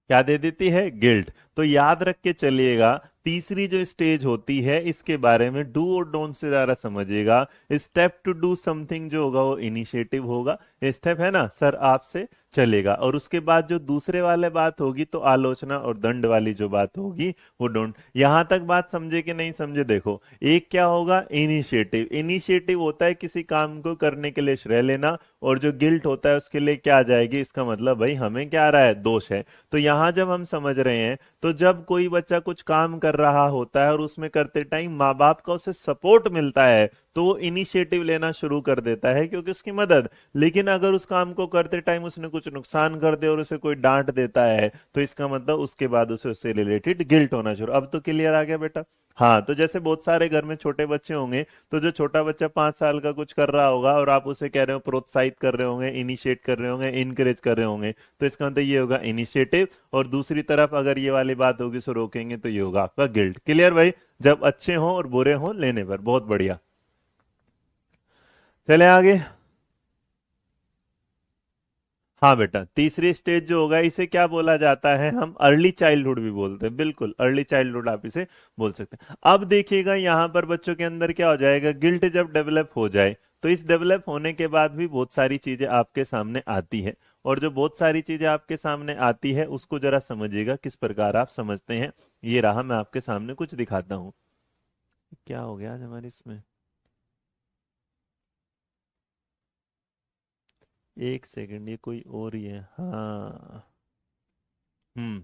A: क्या दे देती है, गिल्ट। तो याद रख के चलिएगा, तीसरी जो स्टेज होती है इसके बारे में डू और डोंट से ज्यादा समझिएगा। स्टेप टू डू समथिंग जो होगा वो इनिशिएटिव होगा। स्टेप है ना सर, आपसे चलेगा। और उसके बाद जो दूसरे वाले बात होगी, तो आलोचना और दंड वाली जो बात होगी वो डोंट। यहां तक बात समझे कि नहीं समझे? देखो, एक क्या होगा, इनिशिएटिव। इनिशिएटिव होता है किसी काम को करने के लिए श्रेय लेना, और जो गिल्ट होता है उसके लिए क्या आ जाएगी, इसका मतलब भाई हमें क्या आ रहा है, दोष है। तो यहां जब हम समझ रहे हैं, तो जब कोई बच्चा कुछ काम कर रहा होता है और उसमें करते टाइम माँ बाप का उसे सपोर्ट मिलता है, तो वो इनिशिएटिव लेना शुरू कर देता है, क्योंकि उसकी मदद। लेकिन अगर उस काम को करते टाइम उसने कुछ नुकसान कर दिया और उसे कोई डांट देता है, तो इसका मतलब उसके बाद उसे उससे रिलेटेड गिल्ट होना शुरू। अब तो क्लियर आ गया बेटा? हाँ, तो जैसे बहुत सारे घर में छोटे बच्चे होंगे, तो जो छोटा बच्चा 5 साल का कुछ कर रहा होगा और आप उसे कह रहे हो, प्रोत्साहित कर रहे होंगे, इनिशिएट कर रहे होंगे, इनकरेज कर रहे होंगे, तो इसका मतलब ये होगा इनिशिएटिव। और दूसरी तरफ अगर ये वाली बात होगी सो रोकेंगे, तो ये होगा आपका गिल्ट। क्लियर भाई? जब अच्छे हों और बुरे हों लेने पर, बहुत बढ़िया। चले आगे। हाँ बेटा, तीसरी स्टेज जो होगा इसे क्या बोला जाता है, हम अर्ली चाइल्डहुड भी बोलते हैं, बिल्कुल अर्ली चाइल्डहुड आप इसे बोल सकते हैं। अब देखिएगा यहाँ पर बच्चों के अंदर क्या हो जाएगा, गिल्ट जब डेवलप हो जाए, तो इस डेवलप होने के बाद भी बहुत सारी चीजें आपके सामने आती है। और जो बहुत सारी चीजें आपके सामने आती है उसको जरा समझिएगा किस प्रकार आप समझते हैं। ये रहा, मैं आपके सामने कुछ दिखाता हूँ। क्या हो गया आज हमारे इसमें? एक सेकंड, ये कोई और ही है, हाँ। हम्म।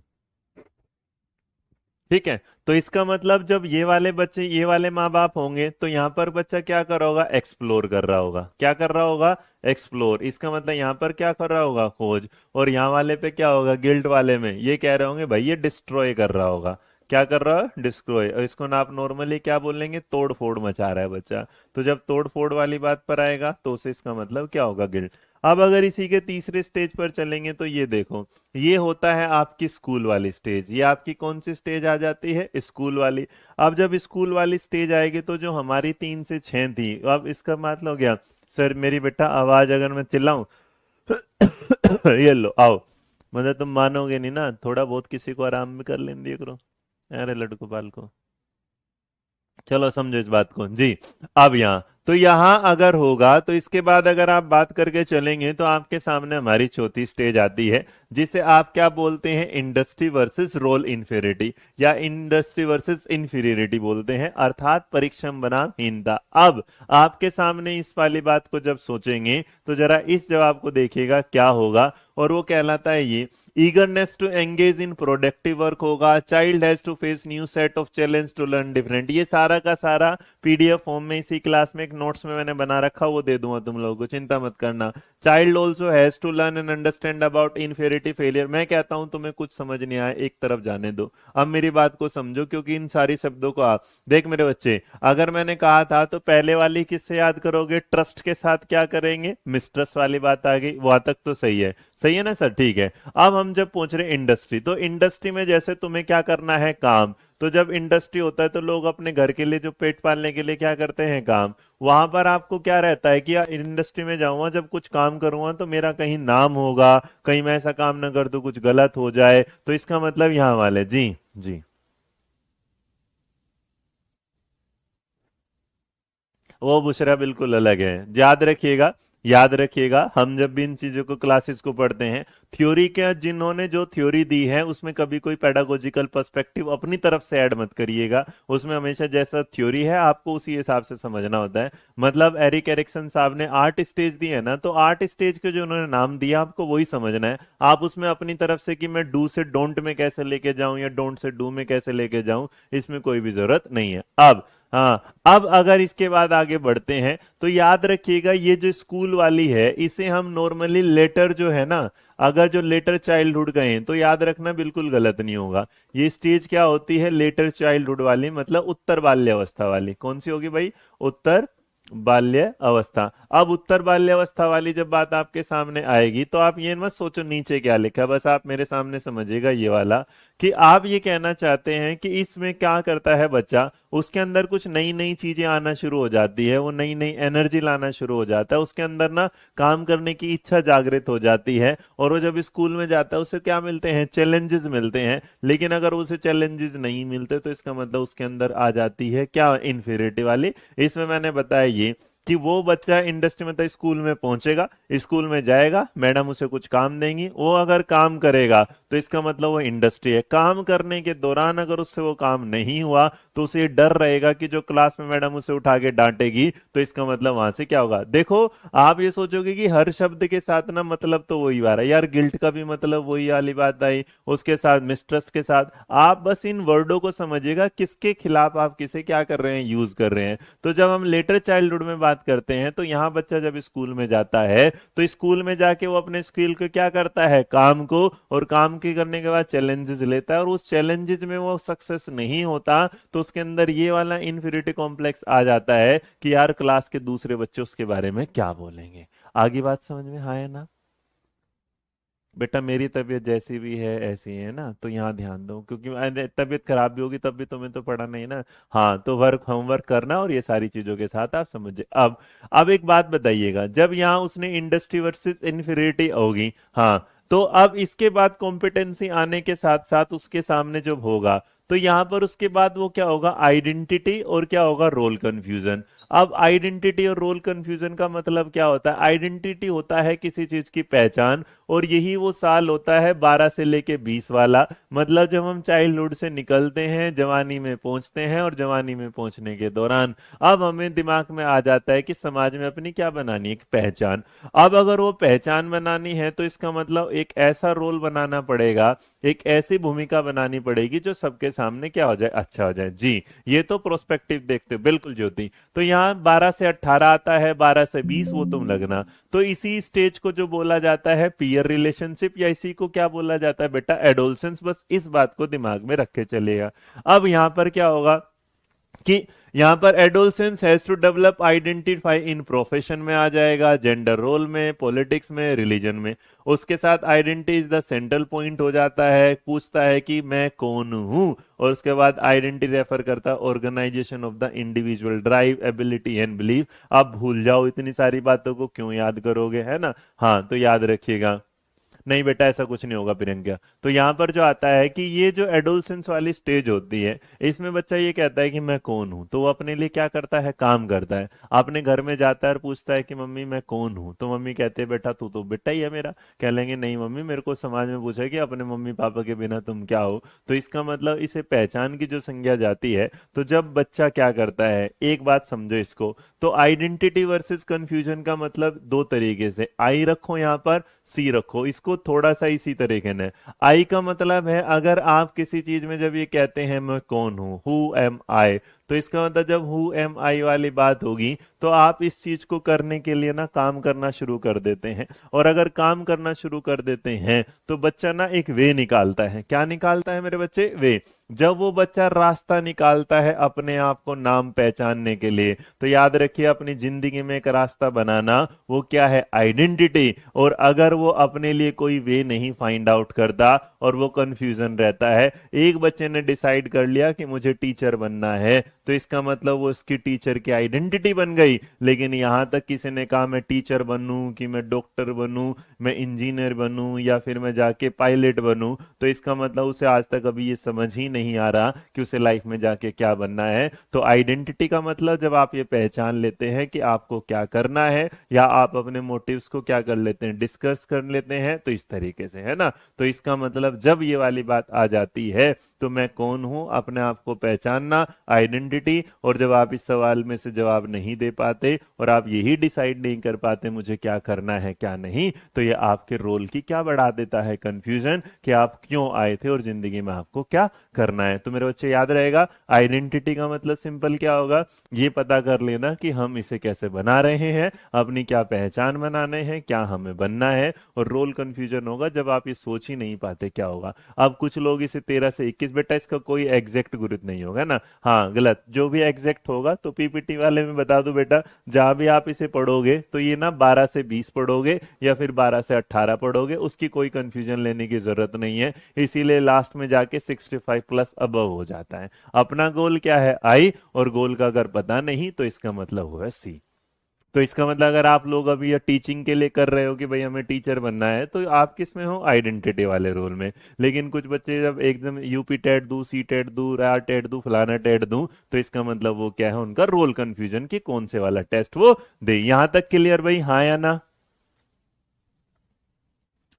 A: ठीक है। तो इसका मतलब जब ये वाले बच्चे, ये वाले माँ बाप होंगे, तो यहाँ पर बच्चा क्या कर रहा होगा? एक्सप्लोर कर रहा होगा। क्या कर रहा होगा? एक्सप्लोर। इसका मतलब यहाँ पर क्या कर रहा होगा? खोज। और यहाँ वाले पे क्या होगा? गिल्ट वाले में ये कह रहे होंगे भाई ये डिस्ट्रॉय कर रहा होगा। क्या कर रहा है? डिस्ट्रॉय। और इसको ना आप नॉर्मली क्या बोलेंगे? तोड़ फोड़ मचा रहा है बच्चा। तो जब तोड़ फोड़ वाली बात पर आएगा तो उसे इसका मतलब क्या होगा? गिल्ट। अब अगर इसी के तीसरे स्टेज पर चलेंगे तो ये देखो, ये होता है आपकी स्कूल वाली स्टेज। ये आपकी कौन सी स्टेज आ जाती है? स्कूल वाली। अब जब स्कूल वाली स्टेज आएगी तो जो हमारी 3 से 6 थी, अब इसका मतलब हो गया, सर मेरी बेटा आवाज अगर मैं चिल्लाऊं ये लो आओ, मतलब तुम मानोगे नहीं ना, थोड़ा बहुत किसी को आराम भी कर लेने दिया करो। अरे लड़को बाल को, चलो समझो इस बात को जी। अब यहाँ तो यहाँ अगर होगा तो इसके बाद अगर आप बात करके चलेंगे तो आपके सामने हमारी चौथी स्टेज आती है, जिसे आप क्या बोलते हैं? इंडस्ट्री वर्सेस रोल इन्फेरिटी, या इंडस्ट्री वर्सेस इंफीरियरिटी बोलते हैं, अर्थात परिश्रम बनाम हीनता। अब आपके सामने इस वाली बात को जब सोचेंगे तो जरा इस जवाब को देखिएगा क्या होगा। और वो कहलाता है ये, eagerness to engage in productive work होगा, child has to face new set of challenge to learn different. ये सारा का सारा पीडीएफ फॉर्म में इसी क्लास में एक नोट्स में मैंने बना रखा, वो दे दूंगा तुम लोगों को, चिंता मत करना। Child also has to learn and understand about inferiority failure. मैं कहता हूं तुम्हें कुछ समझ नहीं आया, एक तरफ जाने दो, अब मेरी बात को समझो, क्योंकि इन सारी शब्दों को आप देख मेरे बच्चे, अगर मैंने कहा था तो पहले वाली किससे याद करोगे? ट्रस्ट के साथ क्या करेंगे? मिसट्रस्ट वाली बात आ गई, वहां तक तो सही है ना सर? ठीक है। अब हम जब पहुंच रहे इंडस्ट्री, तो इंडस्ट्री में जैसे तुम्हें क्या करना है? काम। तो जब इंडस्ट्री होता है तो लोग अपने घर के लिए, जो पेट पालने के लिए क्या करते हैं? काम। वहां पर आपको क्या रहता है कि यार इंडस्ट्री में जाऊंगा, जब कुछ काम करूंगा तो मेरा कहीं नाम होगा, कहीं मैं ऐसा काम ना कर दूं कुछ गलत हो जाए। तो इसका मतलब यहाँ वाले जी। जी। वो बुशरा बिल्कुल अलग है, याद रखिएगा। याद रखिएगा, हम जब भी इन चीजों को क्लासेस को पढ़ते हैं, थ्योरी के जिन्होंने जो थ्योरी दी है उसमें कभी कोई पेडागोजिकल पर्सपेक्टिव अपनी तरफ से ऐड मत करिएगा। उसमें हमेशा जैसा थ्योरी है आपको उसी हिसाब से समझना होता है। मतलब एरिक एरिक्सन साहब ने 8 स्टेज दी है ना, तो 8 स्टेज के जो उन्होंने नाम दिया आपको वही समझना है। आप उसमें अपनी तरफ से कि मैं डू से डोंट में कैसे लेके जाऊं या डोंट से डू में कैसे लेके जाऊं, इसमें कोई भी जरूरत नहीं है। अब हाँ, अब अगर इसके बाद आगे बढ़ते हैं तो याद रखिएगा, ये जो स्कूल वाली है इसे हम नॉर्मली लेटर जो है ना, अगर जो लेटर चाइल्डहुड कहें तो याद रखना बिल्कुल गलत नहीं होगा। ये स्टेज क्या होती है? लेटर चाइल्डहुड वाली, मतलब उत्तर बाल्यावस्था वाली। कौन सी होगी भाई? उत्तर बाल्य अवस्था। अब उत्तर बाल्यावस्था वाली जब बात आपके सामने आएगी तो आप ये मत सोचो नीचे क्या लिखा है, बस आप मेरे सामने समझिएगा ये वाला, कि आप ये कहना चाहते हैं कि इसमें क्या करता है बच्चा? उसके अंदर कुछ नई नई चीजें आना शुरू हो जाती है, वो नई नई एनर्जी लाना शुरू हो जाता है, उसके अंदर ना काम करने की इच्छा जागृत हो जाती है। और वो जब स्कूल में जाता है उसे क्या मिलते हैं? चैलेंजेस मिलते हैं। लेकिन अगर उसे चैलेंजेस नहीं मिलते तो इसका मतलब उसके अंदर आ जाती है क्या? इन्फीरियरिटी वाली। इसमें मैंने बताया ये कि वो बच्चा इंडस्ट्री में तो स्कूल में पहुंचेगा, स्कूल में जाएगा, मैडम उसे कुछ काम देंगी, वो अगर काम करेगा तो इसका मतलब वो इंडस्ट्री है। काम करने के दौरान अगर उससे वो काम नहीं हुआ तो उसे ये डर रहेगा कि जो क्लास में मैडम उसे उठा के डांटेगी, तो इसका मतलब वहां से क्या होगा? देखो, आप ये सोचोगे कि हर शब्द के साथ ना मतलब तो वही आ रहा है यार, गिल्ट का भी मतलब वही वाली बात आई, उसके साथ मिस्ट्रस्ट के साथ। आप बस इन वर्डों को समझिएगा, किसके खिलाफ आप किसे क्या कर रहे हैं? यूज कर रहे हैं। तो जब हम लेटर चाइल्डहुड में बात करते हैं तो यहाँ बच्चा जब स्कूल में जाता है तो स्कूल में जाके वो अपने स्किल को क्या करता है? काम को। और काम के करने के बाद चैलेंजेस लेता है, और उस चैलेंजेस में वो सक्सेस नहीं होता तो उसके अंदर ये वाला इन्फीरियरिटी कॉम्प्लेक्स आ जाता है कि यार क्लास के दूसरे बच्चे उसके बारे में क्या बोलेंगे। आगे बात समझ में आया ना? बेटा मेरी तबीयत जैसी भी है ऐसी है ना, तो यहाँ ध्यान दो, क्योंकि तबीयत खराब भी होगी तब भी तुम्हें तो पढ़ना ही ना। हाँ, तो वर्क होमवर्क करना और ये सारी चीजों के साथ आप समझे। अब एक बात बताइएगा, जब यहाँ उसने इंडस्ट्री वर्सेस इन्फीरियरिटी होगी, हाँ, तो अब इसके बाद कॉम्पिटेंसी आने के साथ साथ उसके सामने जब होगा तो यहाँ पर उसके बाद वो क्या होगा? आइडेंटिटी और क्या होगा? Role confusion. अब आइडेंटिटी और रोल कंफ्यूजन का मतलब क्या होता है? आइडेंटिटी होता है किसी चीज की पहचान, और यही वो साल होता है 12 से लेके 20 वाला। मतलब जब हम चाइल्डहुड से निकलते हैं, जवानी में पहुंचते हैं, और जवानी में पहुंचने के दौरान अब हमें दिमाग में आ जाता है कि समाज में अपनी क्या बनानी है, एक पहचान। अब अगर वो पहचान बनानी है तो इसका मतलब एक ऐसा रोल बनाना पड़ेगा, एक ऐसी भूमिका बनानी पड़ेगी जो सबके सामने क्या हो जाए, अच्छा हो जाए। जी, ये तो प्रोस्पेक्टिव देखते हो, बिल्कुल ज्योति। तो यहाँ 12 से 18 आता है, 12 से 20 वो तुम लगना। तो इसी स्टेज को जो बोला जाता है पीयर रिलेशनशिप, या इसी को क्या बोला जाता है बेटा, एडोलसेंस। बस इस बात को दिमाग में रख के चलेगा। अब यहाँ पर क्या होगा कि यहां पर adolescence has to develop identify in profession में आ जाएगा, जेंडर रोल में, पॉलिटिक्स में, रिलीजन में। उसके साथ identity is the central point हो जाता है, पूछता है कि मैं कौन हूं। और उसके बाद आइडेंटिटी रेफर करता है organization of the individual drive, ability and belief. आप भूल जाओ इतनी सारी बातों को, क्यों याद करोगे, है ना? हाँ, तो याद रखिएगा। नहीं बेटा, ऐसा कुछ नहीं होगा प्रियंका। तो यहाँ पर जो आता है कि ये जो एडोलसेंस वाली स्टेज होती है, इसमें बच्चा ये कहता है कि मैं कौन हूँ, तो वो अपने लिए क्या करता है, काम करता है। अपने घर में जाता है और पूछता है कि मम्मी मैं कौन हूँ, तो मम्मी कहते हैं बेटा तू तो बेटा ही है मेरा। कह लेंगे नहीं मम्मी, मेरे को समाज में पूछा कि अपने मम्मी पापा के बिना तुम क्या हो। तो इसका मतलब इसे पहचान की जो संज्ञा जाती है। तो जब बच्चा क्या करता है, एक बात समझो इसको। तो आइडेंटिटी वर्सेस कंफ्यूजन का मतलब दो तरीके से, आई रखो यहाँ पर, सी रखो, इसको थोड़ा सा इसी तरीके ने। आई का मतलब है अगर आप किसी चीज में जब ये कहते हैं मैं कौन हूं, हु एम आई, तो इसका मतलब जब हु एम आई वाली बात होगी तो आप इस चीज को करने के लिए ना काम करना शुरू कर देते हैं। और अगर काम करना शुरू कर देते हैं तो बच्चा ना एक वे निकालता है। क्या निकालता है मेरे बच्चे? वे। जब वो बच्चा रास्ता निकालता है अपने आप को नाम पहचानने के लिए, तो याद रखिए अपनी जिंदगी में एक रास्ता बनाना वो क्या है, आइडेंटिटी। और अगर वो अपने लिए कोई वे नहीं फाइंड आउट करता और वो कंफ्यूजन रहता है, एक बच्चे ने डिसाइड कर लिया कि मुझे टीचर बनना है, तो इसका मतलब वो उसकी टीचर की आइडेंटिटी बन गई। लेकिन यहां तक किसी ने कहा मैं टीचर बनूं, कि मैं डॉक्टर बनूं, मैं इंजीनियर बनूं, या फिर मैं जाके पायलट बनूं, तो इसका मतलब उसे आज तक अभी ये समझ ही नहीं आ रहा कि उसे लाइफ में जाके क्या बनना है। तो आइडेंटिटी का मतलब जब आप ये पहचान लेते हैं कि आपको क्या करना है, या आप अपने मोटिव्स को क्या कर लेते हैं, डिस्कस कर लेते हैं, तो इस तरीके से, है ना? तो इसका मतलब जब ये वाली बात आ जाती है तो मैं कौन हूं, अपने आप को पहचानना, आइडेंटिटी। और जब आप इस सवाल में से जवाब नहीं दे पाते और आप यही डिसाइड नहीं कर पाते मुझे क्या करना है क्या नहीं, तो ये आपके रोल की क्या बढ़ा देता है, कंफ्यूजन, कि आप क्यों आए थे और जिंदगी में आपको क्या करना है। तो मेरे बच्चे याद रहेगा, आइडेंटिटी का मतलब सिंपल क्या होगा, ये पता कर लेना कि हम इसे कैसे बना रहे हैं, अपनी क्या पहचान बनाने हैं, क्या हमें बनना है। और रोल कंफ्यूजन होगा जब आप ये सोच ही नहीं पाते क्या होगा। अब कुछ लोग इसे 13 से 21, बेटा इसका कोई एग्जैक्ट गुरुत नहीं होगा ना, हाँ गलत, जो भी एग्जैक्ट होगा तो पीपीटी वाले में बता दो बेटा, जहां भी आप इसे पढ़ोगे तो ये ना 12 से 20 पढ़ोगे या फिर 12 से 18 पढ़ोगे, उसकी कोई कंफ्यूजन लेने की जरूरत नहीं है। इसीलिए लास्ट में जाके 65 प्लस अबव हो जाता है। अपना गोल क्या है, आई, और गोल का अगर पता नहीं तो इसका मतलब हुआ सी। तो इसका मतलब अगर आप लोग अभी ये टीचिंग के लिए कर रहे हो कि भाई हमें टीचर बनना है, तो आप किस में हो, आइडेंटिटी वाले रोल में। लेकिन कुछ बच्चे जब एकदम यूपी टेट दूं, सी टेट दूं, रा टेट दूं, फलाना टेट दूं, तो इसका मतलब वो क्या है, उनका रोल कंफ्यूजन कि कौन से वाला टेस्ट वो दे। यहां तक क्लियर भाई, हाँ या ना?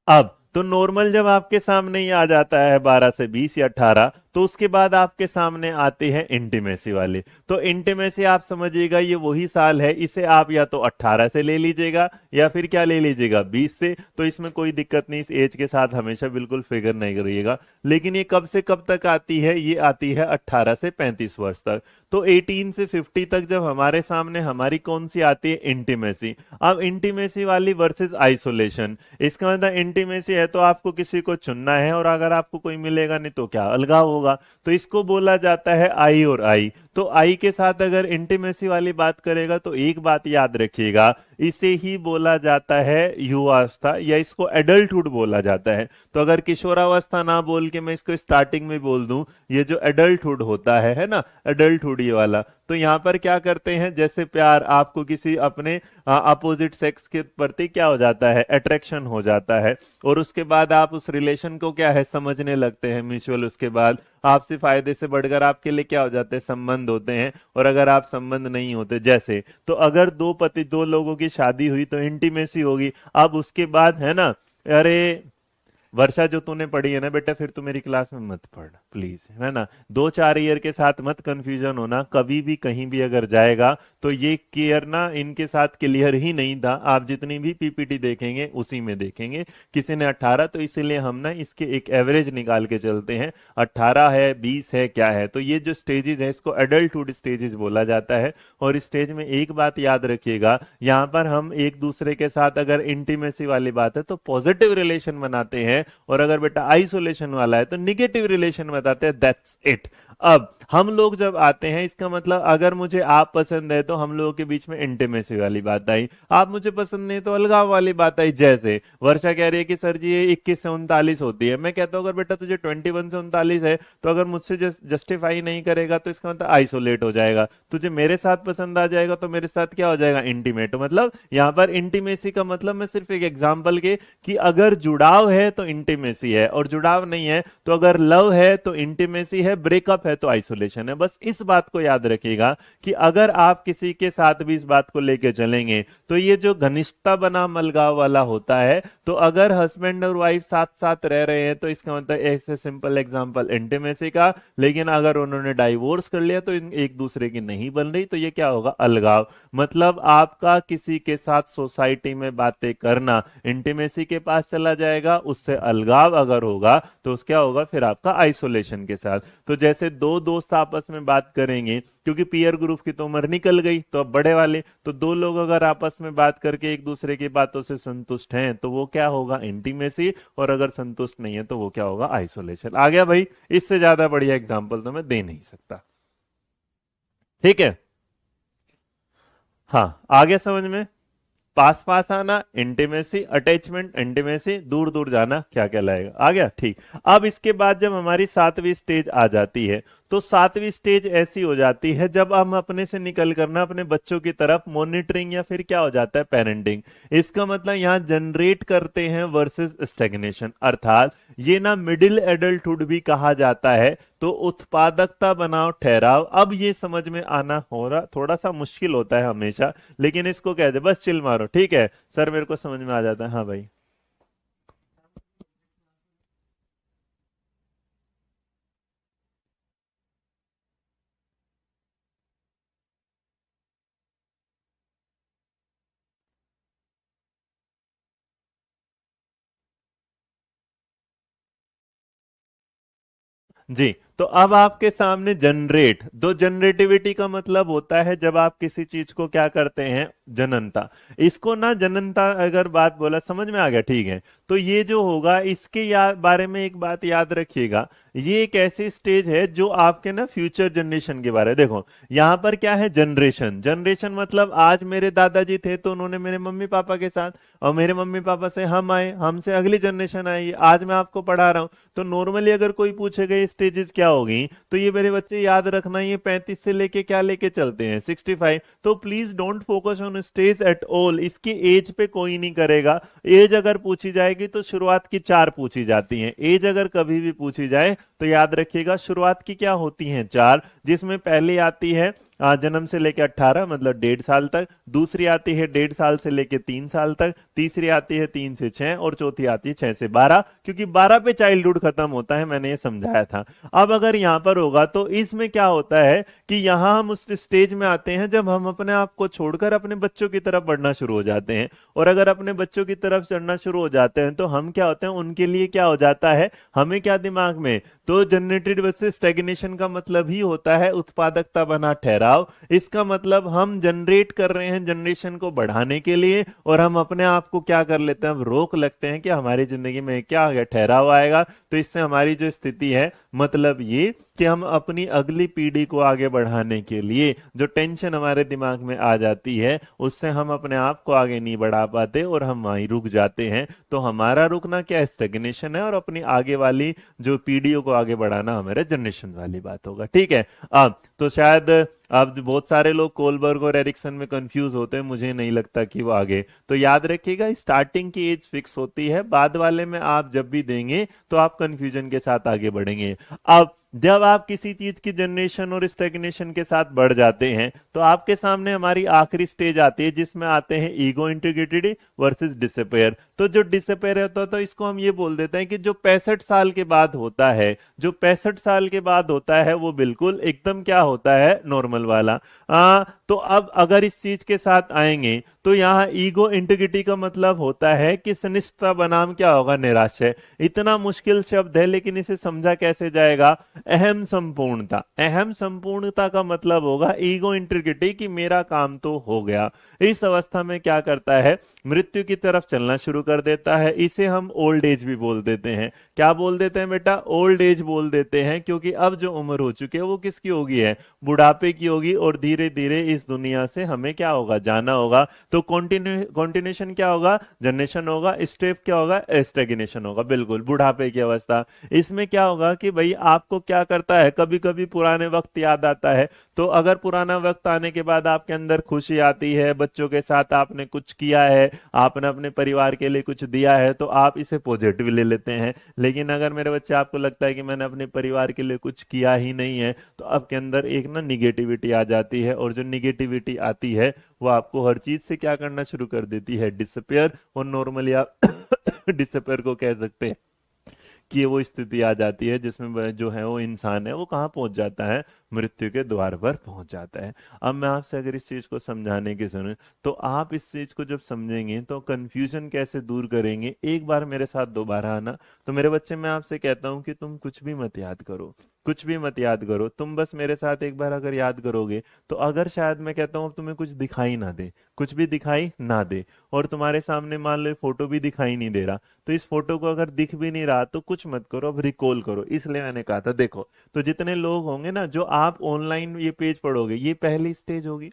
A: अब तो नॉर्मल जब आपके सामने ये आ जाता है 12 से 20 या 18, तो उसके बाद आपके सामने आते हैं इंटीमेसी वाले। तो इंटीमेसी आप समझिएगा ये वही साल है, इसे आप या तो 18 से ले लीजिएगा या फिर क्या ले लीजिएगा, 20 से। तो इसमें कोई दिक्कत नहीं, इस एज के साथ हमेशा बिल्कुल फिगर नहीं करिएगा। लेकिन ये कब से कब तक आती है, ये आती है 18 से 35 वर्ष तक। तो 18 से 50 तक जब हमारे सामने हमारी कौन सी आती है, इंटीमेसी। अब इंटीमेसी वाली वर्सेस आइसोलेशन, इसका मतलब इंटीमेसी है तो आपको किसी को चुनना है, और अगर आपको कोई मिलेगा नहीं तो क्या, अलगाव होगा। तो इसको बोला जाता है आई और आई। तो आई के साथ अगर इंटीमेसी वाली बात करेगा तो एक बात याद रखिएगा, इसे ही बोला जाता है युवावस्था, या इसको एडल्टहुड बोला जाता है। तो अगर किशोरावस्था ना बोल के मैं इसको स्टार्टिंग में बोल दूं, ये जो एडल्टहुड होता है ना, एडल्टहुड ये वाला, तो यहां पर क्या करते हैं, जैसे प्यार, आपको किसी अपने अपोजिट सेक्स के प्रति क्या हो जाता है, अट्रैक्शन हो जाता है, और उसके बाद आप उस रिलेशन को क्या है, समझने लगते हैं म्यूचुअल। उसके बाद आपसी फायदे से बढ़कर आपके लिए क्या हो जाते हैं, संबंध होते हैं। और अगर आप संबंध नहीं होते, जैसे तो अगर दो लोगों की शादी हुई तो इंटीमेसी होगी। अब उसके बाद है ना, अरे वर्षा जो तूने पढ़ी है ना बेटा, फिर तू मेरी क्लास में मत पढ़ प्लीज, है ना। 2-4 ईयर के साथ मत कंफ्यूजन होना, कभी भी कहीं भी अगर जाएगा तो ये क्लियर ना इनके साथ क्लियर ही नहीं था। आप जितनी भी पीपीटी देखेंगे उसी में देखेंगे किसी ने 18, तो इसीलिए हम ना इसके एक एवरेज निकाल के चलते हैं, 18 है 20 है क्या है। तो ये जो स्टेजेस है इसको एडल्टहुड स्टेजेस बोला जाता है। और इस स्टेज में एक बात याद रखिएगा, यहाँ पर हम एक दूसरे के साथ अगर इंटीमेसी वाली बात है तो पॉजिटिव रिलेशन बनाते हैं, और अगर बेटा आइसोलेशन वाला है तो निगेटिव रिलेशन बताते हैं, दैट्स इट। अब हम लोग जब आते हैं, इसका मतलब अगर मुझे आप पसंद है तो हम लोगों के बीच में इंटीमेसी वाली बात आई, आप मुझे पसंद नहीं तो अलगाव वाली बात आई। जैसे वर्षा कह रही है कि सर जी ये 21 से 39 होती है, मैं कहता हूं अगर बेटा तुझे 21 से 39 है तो अगर मुझसे जस्टिफाई नहीं करेगा तो इसका मतलब आइसोलेट हो जाएगा। तुझे मेरे साथ पसंद आ जाएगा तो मेरे साथ क्या हो जाएगा, इंटीमेट। मतलब यहां पर इंटीमेसी का मतलब मैं सिर्फ एक एग्जांपल के कि अगर जुड़ाव है तो इंटीमेसी है, और जुड़ाव नहीं है तो अगर लव है तो इंटीमेसी है, ब्रेकअप है तो आइसोलेशन है। बस इस बात को याद रखिएगा कि अगर आप किसी के साथ भी इस बात को लेके चलेंगे तो ये जो घनिष्ठता बनाम अलगाव वाला होता है, तो अगर हस्बैंड और वाइफ साथ साथ रह रहे हैं तो इसका मतलब ऐसे सिंपल एग्जांपल इंटीमेसी का। लेकिन अगर उन्होंने डाइवोर्स कर लिया तो एक दूसरे की नहीं बन रही तो ये क्या होगा, अलगाव। मतलब आपका किसी के साथ सोसाइटी में बातें करना इंटीमेसी के पास चला जाएगा, उससे अलगाव अगर होगा तो उस क्या होगा फिर आपका आइसोलेशन के साथ। तो जैसे दो दोस्त आपस में बात करेंगे, क्योंकि पीयर ग्रुप की तो उम्र निकल गई तो अब बड़े वाले, तो दो लोग अगर आपस में बात करके एक दूसरे की बातों से संतुष्ट हैं तो वो क्या होगा, इंटीमेसी। और अगर संतुष्ट नहीं है तो वो क्या होगा, आइसोलेशन। आ गया भाई, इससे ज्यादा बढ़िया एग्जाम्पल तो मैं दे नहीं सकता। ठीक है, हाँ आ गया समझ में। पास पास आना इंटीमेसी, अटैचमेंट इंटीमेसी, दूर दूर जाना क्या कहलाएगा, आ गया ठीक। अब इसके बाद जब हमारी 7वीं स्टेज आ जाती है, तो 7वीं स्टेज ऐसी हो जाती है जब हम अपने से निकल करना अपने बच्चों की तरफ मॉनिटरिंग या फिर क्या हो जाता है, पेरेंटिंग। इसका मतलब यहाँ जनरेट करते हैं वर्सेस स्टेग्नेशन, अर्थात ये ना मिडिल एडल्टहुड भी कहा जाता है। तो उत्पादकता बनाम ठहराव, अब ये समझ में आना हो रहा थोड़ा सा मुश्किल होता है हमेशा, लेकिन इसको कहते बस चिल मारो, ठीक है सर मेरे को समझ में आ जाता है, हाँ भाई। जी, तो अब आपके सामने जनरेट, दो जनरेटिविटी का मतलब होता है जब आप किसी चीज को क्या करते हैं, जननता। इसको ना जननता अगर बात बोला समझ में आ गया, ठीक है। तो ये जो होगा इसके बारे में एक बात याद रखिएगा, ये एक ऐसी स्टेज है जो आपके ना फ्यूचर जनरेशन के बारे में, देखो यहां पर क्या है, जनरेशन। जनरेशन मतलब आज मेरे दादाजी थे तो उन्होंने मेरे मम्मी पापा के साथ, और मेरे मम्मी पापा से हम आए, हमसे अगली जनरेशन आई, आज मैं आपको पढ़ा रहा हूं। तो नॉर्मली अगर कोई पूछेगा ये स्टेजेस क्या होगी, तो ये मेरे बच्चे याद रखना, ये 35 से लेके क्या लेके चलते हैं, 65। तो please don't focus on stage at all, इसकी एज पे कोई नहीं करेगा। एज अगर पूछी जाएगी तो शुरुआत की 4 पूछी जाती हैं, एज अगर कभी भी पूछी जाए तो याद रखिएगा शुरुआत की क्या होती हैं, 4, जिसमें पहली आती है जन्म से लेकर 18 मतलब 1.5 साल तक, दूसरी आती है 1.5 साल से लेकर 3 साल तक, तीसरी आती है 3 से 6, और चौथी आती है 6 से 12, क्योंकि 12 पे चाइल्डहुड खत्म होता है, मैंने ये समझाया था। अब अगर यहां पर होगा तो इसमें क्या होता है कि यहां हम उस स्टेज में आते हैं जब हम अपने आप को छोड़कर अपने बच्चों की तरफ बढ़ना शुरू हो जाते हैं। और अगर अपने बच्चों की तरफ चढ़ना शुरू हो जाते हैं तो हम क्या होते हैं, उनके लिए क्या हो जाता है, हमें क्या दिमाग में, तो जनरेटेड वर्सेस स्टैग्नेशन का मतलब ही होता है उत्पादकता बना ठहराव। इसका मतलब हम जनरेट कर रहे हैं जनरेशन को बढ़ाने के लिए, और हम अपने आप को क्या कर लेते हैं, हम रोक लगते हैं कि हमारी जिंदगी में क्या आ गया, ठहराव आएगा। तो इससे हमारी जो स्थिति है, मतलब ये कि हम अपनी अगली पीढ़ी को आगे बढ़ाने के लिए जो टेंशन हमारे दिमाग में आ जाती है, उससे हम अपने आप को आगे नहीं बढ़ा पाते और हम वहीं रुक जाते हैं। तो हमारा रुकना क्या, स्टेग्नेशन है, और अपनी आगे वाली जो पीढ़ियों को आगे बढ़ाना हमारे जनरेशन वाली बात होगा, ठीक है। अब तो शायद अब बहुत सारे लोग कोलबर्ग और एरिक्सन में कंफ्यूज होते हैं, मुझे नहीं लगता कि वो आगे। तो याद रखिएगा स्टार्टिंग की एज फिक्स होती है, बाद वाले में आप जब भी देंगे तो आप कंफ्यूजन के साथ आगे बढ़ेंगे। अब जब आप किसी चीज की जनरेशन और स्टेग्नेशन के साथ बढ़ जाते हैं तो आपके सामने हमारी आखिरी स्टेज आती है जिसमें आते हैं ईगो इंटीग्रिटी वर्सेस डिसअपेयर। तो जो डिसअपेयर होता है तो इसको हम ये बोल देते हैं कि जो 65 साल के बाद होता है, जो 65 साल के बाद होता है वो बिल्कुल एकदम क्या होता है, नॉर्मल वाला। तो अब अगर इस चीज के साथ आएंगे तो यहाँ ईगो इंटीग्रिटी का मतलब होता है कि सनिष्ठता बनाम क्या होगा, निराशय। इतना मुश्किल शब्द है लेकिन इसे समझा कैसे जाएगा, अहम संपूर्णता। अहम संपूर्णता का मतलब होगा ईगो इंटीग्रिटी कि मेरा काम तो हो गया। इस अवस्था में क्या करता है, मृत्यु की तरफ चलना शुरू कर देता है। इसे हम ओल्ड एज भी बोल देते हैं। क्या बोल देते हैं बेटा, ओल्ड एज बोल देते हैं, क्योंकि अब जो उम्र हो चुकी है वो किसकी होगी है, बुढ़ापे की होगी और धीरे धीरे इस दुनिया से हमें क्या होगा, जाना होगा। तो कॉन्टिन्यूशन क्या होगा, जनरेशन होगा, स्टेप क्या होगा, स्टेग्नेशन होगा, बिल्कुल बुढ़ापे की अवस्था। इसमें क्या होगा कि भाई आपको क्या करता है, कभी कभी पुराने वक्त याद आता है। तो अगर पुराना वक्त आने के बाद आपके अंदर खुशी आती है, बच्चों के साथ आपने कुछ किया है, आपने अपने परिवार के लिए कुछ दिया है, तो आप इसे पॉजिटिव ले लेते हैं। लेकिन अगर मेरे बच्चे आपको लगता है कि मैंने अपने परिवार के लिए कुछ किया ही नहीं है, तो आपके अंदर एक ना निगेटिविटी आ जाती है, और जो निगेटिविटी आती है वो आपको हर चीज से क्या करना शुरू कर देती है, डिसअपेयर। और नॉर्मली आप डिसअपेयर को कह सकते हैं कि वो स्थिति आ जाती है जिसमें जो है वो इंसान है वो कहाँ पहुंच जाता है, मृत्यु के द्वार पर पहुंच जाता है। अब मैं आपसे अगर इस चीज को समझाने की सुने तो आप इस चीज को जब समझेंगे तो कंफ्यूजन कैसे दूर करेंगे, एक बार मेरे साथ दोबारा आना। तो मेरे बच्चे, मैं आपसे कहता हूं कि तुम कुछ भी मत याद करो, कुछ भी मत याद करो, तुम बस मेरे साथ एक बार अगर याद करोगे तो अगर शायद मैं कहता हूं तुम्हें कुछ दिखाई ना दे, कुछ भी दिखाई ना दे, और तुम्हारे सामने मान लो फोटो भी दिखाई नहीं दे रहा, तो इस फोटो को अगर दिख भी नहीं रहा तो कुछ मत करो, अब रिकॉल करो। इसलिए मैंने कहा था, देखो तो जितने लोग होंगे ना, जो आप ऑनलाइन ये पेज पढ़ोगे, ये पहली स्टेज होगी,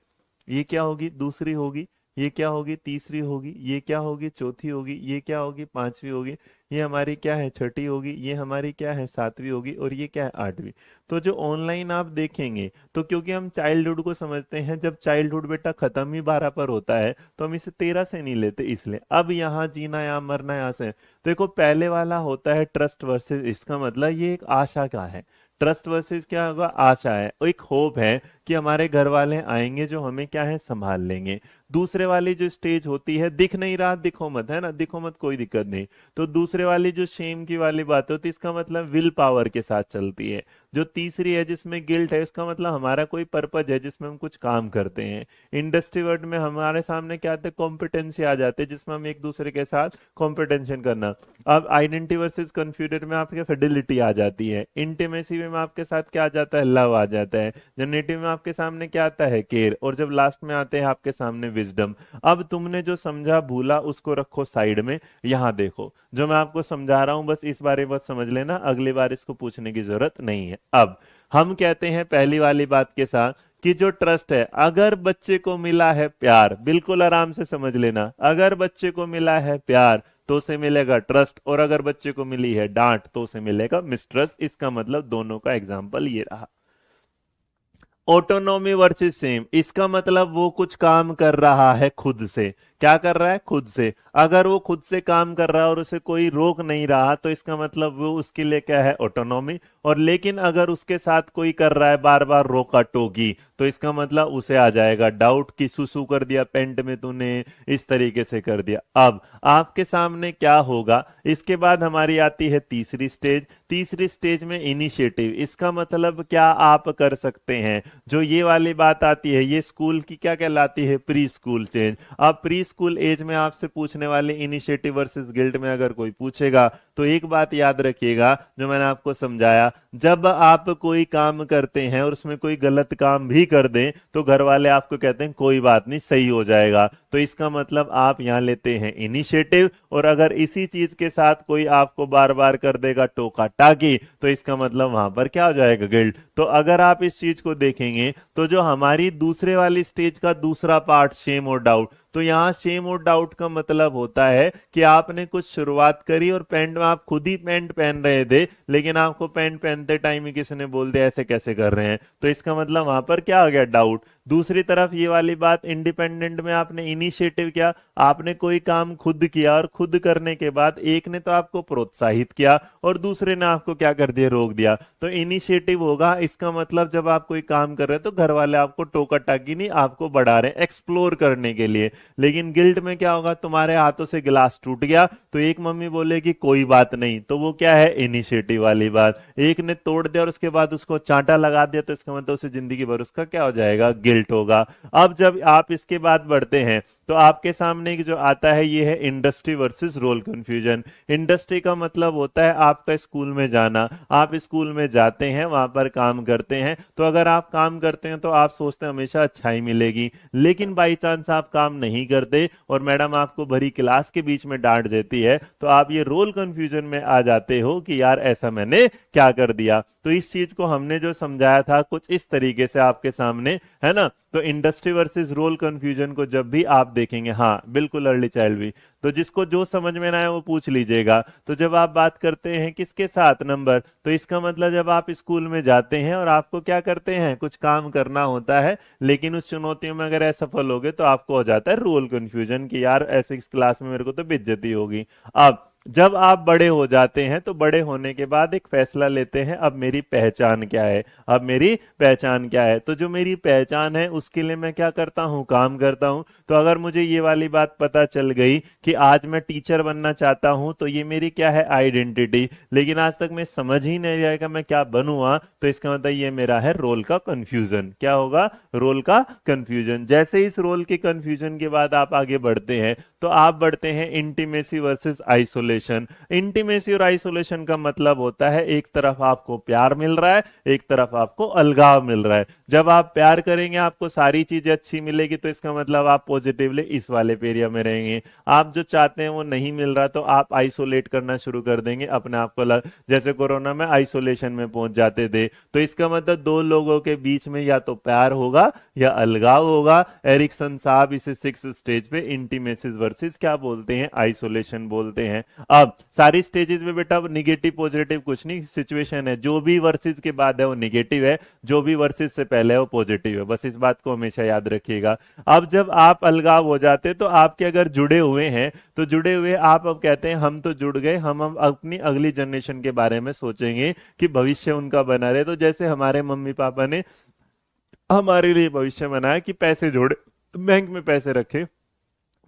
A: ये क्या होगी, दूसरी होगी, ये क्या होगी, तीसरी होगी, ये क्या होगी, चौथी होगी, ये क्या होगी, पांचवी होगी, ये हमारी क्या है, छठी होगी, ये हमारी क्या है, सातवीं होगी, और ये क्या है, आठवीं। तो जो ऑनलाइन आप देखेंगे, तो क्योंकि हम चाइल्डहुड को समझते हैं, जब चाइल्डहुड बेटा खत्म ही 12 पर होता है तो हम इसे 13 से नहीं लेते, इसलिए अब यहाँ जीना या मरना यहाँ से। देखो पहले वाला होता है ट्रस्ट वर्सेस, इसका मतलब ये एक आशा का है। ट्रस्ट वर्सेस क्या होगा, आशा है, एक होप है कि हमारे घर वाले आएंगे जो हमें क्या है, संभाल लेंगे। दूसरे वाली जो स्टेज होती है, दिख नहीं रहा दिखो मत, है ना, दिखो मत कोई दिक्कत नहीं। तो दूसरे वाली जो शेम की वाली बात होती है, इसका मतलब विल पावर के साथ चलती है। जो तीसरी है जिसमें गिल्ट है, इसका मतलब हमारा कोई पर्पज है जिसमें हम कुछ काम करते हैं। इंडस्ट्री वर्ड में हमारे सामने क्या आते हैं, कॉम्पिटेंसी आ जाते हैं, जिसमें हम एक दूसरे के साथ कॉम्पिटेंशन करना। अब आइडेंटिटी वर्सेस कंफ्यूजन में आपके फिडेलिटी आ जाती है। इंटीमेसी में आपके साथ क्या आ जाता है, लव आ जाता है। जनरेटिव में आपके सामने क्या आता है, केयर। और जब लास्ट में आते हैं आपके सामने विजडम। अब तुमने जो समझा भूला उसको रखो साइड में, यहां देखो जो मैं आपको समझा रहा हूं, बस इस बारे में समझ लेना, अगली बार इसको पूछने की जरूरत नहीं है। अब हम कहते हैं पहली वाली बात के साथ कि जो ट्रस्ट है, अगर बच्चे को मिला है प्यार, बिल्कुल आराम से समझ लेना, अगर बच्चे को मिला है प्यार तो उसे मिलेगा ट्रस्ट, और अगर बच्चे को मिली है डांट तो उसे मिलेगा मिसट्रस्ट। इसका मतलब दोनों का एग्जाम्पल ये रहा। ऑटोनॉमी वर्सेस सेम, इसका मतलब वो कुछ काम कर रहा है खुद से। क्या कर रहा है, खुद से। अगर वो खुद से काम कर रहा है और उसे कोई रोक नहीं रहा तो इसका मतलब वो उसके लिए क्या है, ऑटोनॉमी। और लेकिन अगर उसके साथ कोई कर रहा है बार बार रोका टोकी, तो इसका मतलब उसे आ जाएगा डाउट कि सुसु कर दिया पेंट में तूने, इस तरीके से कर दिया। अब आपके सामने क्या होगा, इसके बाद हमारी आती है तीसरी स्टेज। तीसरी स्टेज में इनिशिएटिव, इसका मतलब क्या आप कर सकते हैं। जो ये वाली बात आती है, ये स्कूल की क्या कहलाती है, प्री स्कूल चेंज। अब प्री स्कूल एज में आपसे पूछने वाले इनिशिएटिव वर्सेस गिल्ट में अगर कोई पूछेगा तो एक बात याद रखिएगा जो मैंने आपको समझाया, जब आप कोई काम करते हैं और उसमें कोई गलत काम भी कर दें तो घर वाले आपको कहते हैं कोई बात नहीं, सही हो जाएगा। तो इसका मतलब आप यहां लेते हैं इनिशिएटिव, और अगर इसी चीज के साथ कोई आपको बार बार कर देगा टोका टाकी तो इसका मतलब वहां पर क्या हो जाएगा, गिल्ट। तो अगर आप इस चीज को देखेंगे तो जो हमारी दूसरे वाली स्टेज का दूसरा पार्ट, शेम और डाउट, तो यहाँ शेम और डाउट का मतलब होता है कि आपने कुछ शुरुआत करी और पैंट में आप खुद ही पैंट पहन रहे थे, लेकिन आपको पैंट पहनते टाइम ही किसी ने बोल दिया ऐसे कैसे कर रहे हैं, तो इसका मतलब वहां पर क्या आ गया, डाउट। दूसरी तरफ ये वाली बात, इंडिपेंडेंट में आपने इनिशिएटिव किया, आपने कोई काम खुद किया और खुद करने के बाद एक ने तो आपको प्रोत्साहित किया और दूसरे ने आपको क्या कर दिया, रोक दिया। तो इनिशिएटिव होगा, इसका मतलब जब आप कोई काम कर रहे हैं तो घर वाले आपको टोका टाकी नहीं, आपको बढ़ा रहे हैं एक्सप्लोर करने के लिए। लेकिन गिल्ट में क्या होगा, तुम्हारे हाथों से गिलास टूट गया तो एक मम्मी बोलेगी कोई बात नहीं, तो वो क्या है, इनिशिएटिव वाली बात। एक ने तोड़ दिया और उसके बाद उसको चांटा लगा दिया तो इसका मतलब उसे जिंदगी भर उसका क्या हो जाएगा, गिल्ट होगा। अब जब आप इसके बाद बढ़ते हैं तो आपके सामने जो आता है ये है industry versus role confusion. Industry का मतलब होता है आपका स्कूल में जाना, आप स्कूल में जाते हैं, वहां पर काम करते हैं, तो अगर आप काम करते हैं तो आप सोचते हैं हमेशा अच्छाई मिलेगी, लेकिन बाई चांस आप काम नहीं करते और मैडम आपको भरी क्लास के बीच में डांट देती है, तो आप ये रोल कंफ्यूजन में आ जाते हो कि यार ऐसा मैंने क्या कर दिया। तो इस चीज को हमने जो समझाया था कुछ इस तरीके से आपके सामने, है ना। तो इंडस्ट्री वर्सेस रोल कंफ्यूजन को जब भी आप देखेंगे, हाँ बिल्कुल अर्ली चाइल्ड भी, तो जिसको जो समझ में ना आए वो पूछ लीजिएगा। तो जब आप बात करते हैं किसके साथ, नंबर, तो इसका मतलब जब आप स्कूल में जाते हैं और आपको क्या करते हैं, कुछ काम करना होता है, लेकिन उस चुनौतियों में अगर असफल हो गए तो आपको हो जाता है रोल कंफ्यूजन कि यार ऐसे इस क्लास में मेरे को तो बेइज्जती होगी। अब जब आप बड़े हो जाते हैं तो बड़े होने के बाद एक फैसला लेते हैं, अब मेरी पहचान क्या है, अब मेरी पहचान क्या है। तो जो मेरी पहचान है उसके लिए मैं क्या करता हूं, काम करता हूं। तो अगर मुझे ये वाली बात पता चल गई कि आज मैं टीचर बनना चाहता हूं, तो ये मेरी क्या है, आइडेंटिटी, लेकिन आज तक मैं समझ ही नहीं आया कि मैं क्या बनूंगा, तो इसका मतलब ये मेरा है रोल का कंफ्यूजन। क्या होगा, रोल का कंफ्यूजन। जैसे इस रोल के कंफ्यूजन के बाद आप आगे बढ़ते हैं तो आप बढ़ते हैं इंटीमेसी वर्सेस आइसोलेशन। इंटीमेसी और आइसोलेशन का मतलब होता है एक तरफ आपको प्यार मिल रहा है, एक तरफ आपको अलगाव मिल रहा है। जब आप प्यार करेंगे आपको सारी चीजें अच्छी मिलेगी, तो इसका मतलब आप पॉजिटिवली इस वाले एरिया में रहेंगे। आप जो चाहते हैं वो नहीं मिल रहा तो आप आइसोलेट करना शुरू कर देंगे अपने आप को, जैसे कोरोना में आइसोलेशन में पहुंच जाते थे। तो इसका मतलब दो लोगों के बीच में या तो प्यार होगा या अलगाव होगा। एरिक्सन साहब इसे 6 स्टेज पे इंटीमेसीज वर्सेस क्या बोलते हैं, आइसोलेशन बोलते हैं। अब सारी स्टेजेस में बेटा निगेटिव पॉजिटिव कुछ नहीं, सिचुएशन है, जो भी वर्सेस के बाद है वो निगेटिव है, जो भी वर्सेस से पहले है वो पॉजिटिव है, बस इस बात को हमेशा याद रखिएगा। अब जब आप अलगाव हो जाते हैं तो आपके अगर जुड़े हुए हैं तो जुड़े हुए आप अब कहते हैं हम तो जुड़ गए, हम अब अपनी अगली जनरेशन के बारे में सोचेंगे कि भविष्य उनका बना रहे। तो जैसे हमारे मम्मी पापा ने हमारे लिए भविष्य बनाया कि पैसे जोड़े, बैंक में पैसे रखे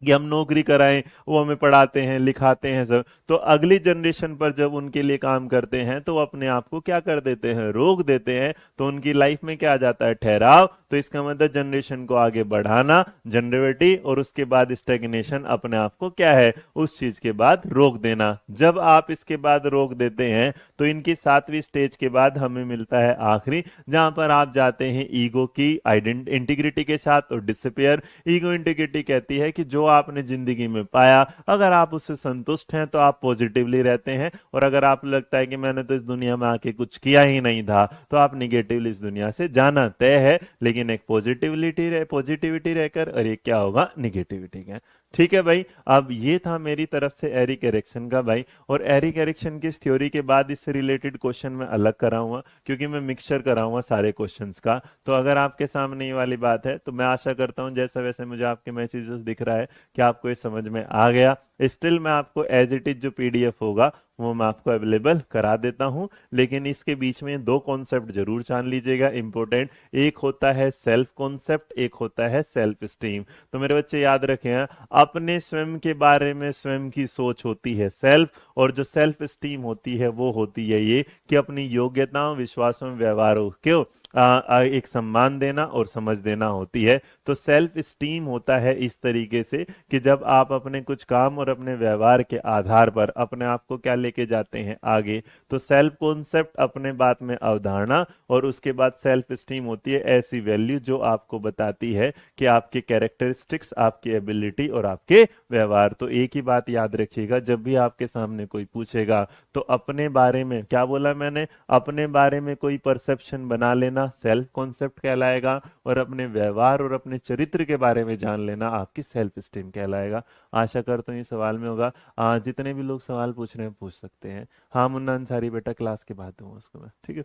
A: कि हम नौकरी कराएं, वो हमें पढ़ाते हैं लिखाते हैं सब, तो अगली जनरेशन पर जब उनके लिए काम करते हैं तो वो अपने आप को क्या कर देते हैं, रोक देते हैं। तो उनकी लाइफ में क्या आ जाता है, ठहराव। तो इसका मतलब जनरेशन को आगे बढ़ाना, जनरेटिव, और उसके बाद स्टेग्नेशन, अपने आप को क्या है, उस चीज के बाद रोक देना। जब आप इसके बाद रोक देते हैं तो इनकी 7वीं स्टेज के बाद हमें मिलता है आखिरी, जहां पर आप जाते हैं ईगो की इंटीग्रिटी के साथ और डिसअपियर। ईगो इंटीग्रिटी कहती है कि जो आपने जिंदगी में पाया अगर आप उससे संतुष्ट हैं तो आप पॉजिटिवली रहते हैं, और अगर आपको लगता है कि मैंने तो इस दुनिया में आके कुछ किया ही नहीं था तो आप निगेटिवली इस दुनिया से जाना तय है। लेकिन एक पॉजिटिविटी रहकर, और एक क्या होगा, निगेटिविटी का। ठीक है भाई, अब ये था मेरी तरफ से एरिक एरिक्सन का भाई। और एरिक एरिक्सन की इस थ्योरी के बाद इससे रिलेटेड क्वेश्चन मैं अलग कराऊंगा, क्योंकि मैं मिक्सचर कराऊंगा सारे क्वेश्चंस का। तो अगर आपके सामने ये वाली बात है तो मैं आशा करता हूं जैसा वैसे मुझे आपके मैसेजेस दिख रहा है कि आपको ये समझ में आ गया। स्टिल मैं आपको एज इट इज जो पीडीएफ होगा वो मैं आपको अवेलेबल करा देता हूं, लेकिन इसके बीच में दो कॉन्सेप्ट जरूर जान लीजिएगा इंपॉर्टेंट। एक होता है सेल्फ कॉन्सेप्ट, एक होता है सेल्फ स्टीम। तो मेरे बच्चे याद रखें, अपने स्वयं के बारे में स्वयं की सोच होती है सेल्फ, और जो सेल्फ स्टीम होती है वो होती है ये कि अपनी योग्यताओं, विश्वासों, व्यवहारों क्यों एक सम्मान देना और समझ देना होती है। तो सेल्फ स्टीम होता है इस तरीके से कि जब आप अपने कुछ काम और अपने व्यवहार के आधार पर अपने आप को क्या लेके जाते हैं आगे। तो सेल्फ कॉन्सेप्ट अपने बात में अवधारणा, और उसके बाद सेल्फ स्टीम होती है ऐसी वैल्यू जो आपको बताती है कि आपके कैरेक्टरिस्टिक्स, आपकी एबिलिटी और आपके व्यवहार। तो एक ही बात याद रखिएगा, जब भी आपके सामने कोई पूछेगा तो अपने बारे में क्या बोला मैंने, अपने बारे में कोई परसेप्शन बना लेना सेल्फ कॉन्सेप्ट कहलाएगा, और अपने व्यवहार और अपने चरित्र के बारे में जान लेना आपकी सेल्फ स्टीम कहलाएगा। आशा करता हूँ ये सवाल में होगा। जितने भी लोग सवाल पूछ रहे हैं पूछ सकते हैं। हाँ मुन्ना अंसारी बेटा, क्लास के बाद दूंगा उसको मैं, ठीक है।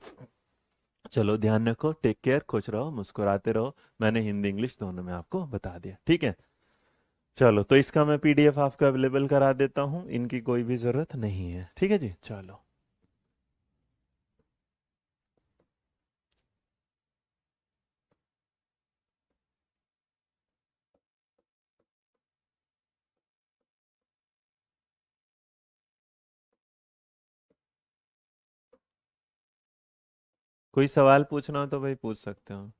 A: चलो ध्यान रखो, टेक केयर, खुश रहो, मुस्कुराते रहो। मैंने हिंदी इंग्लिश दोनों में आपको बता दिया, ठीक है। चलो, तो इसका मैं पीडीएफ आपको अवेलेबल करा देता हूँ, इनकी कोई भी जरूरत नहीं है, ठीक है जी। चलो। कोई सवाल पूछना हो तो भाई पूछ सकते हो।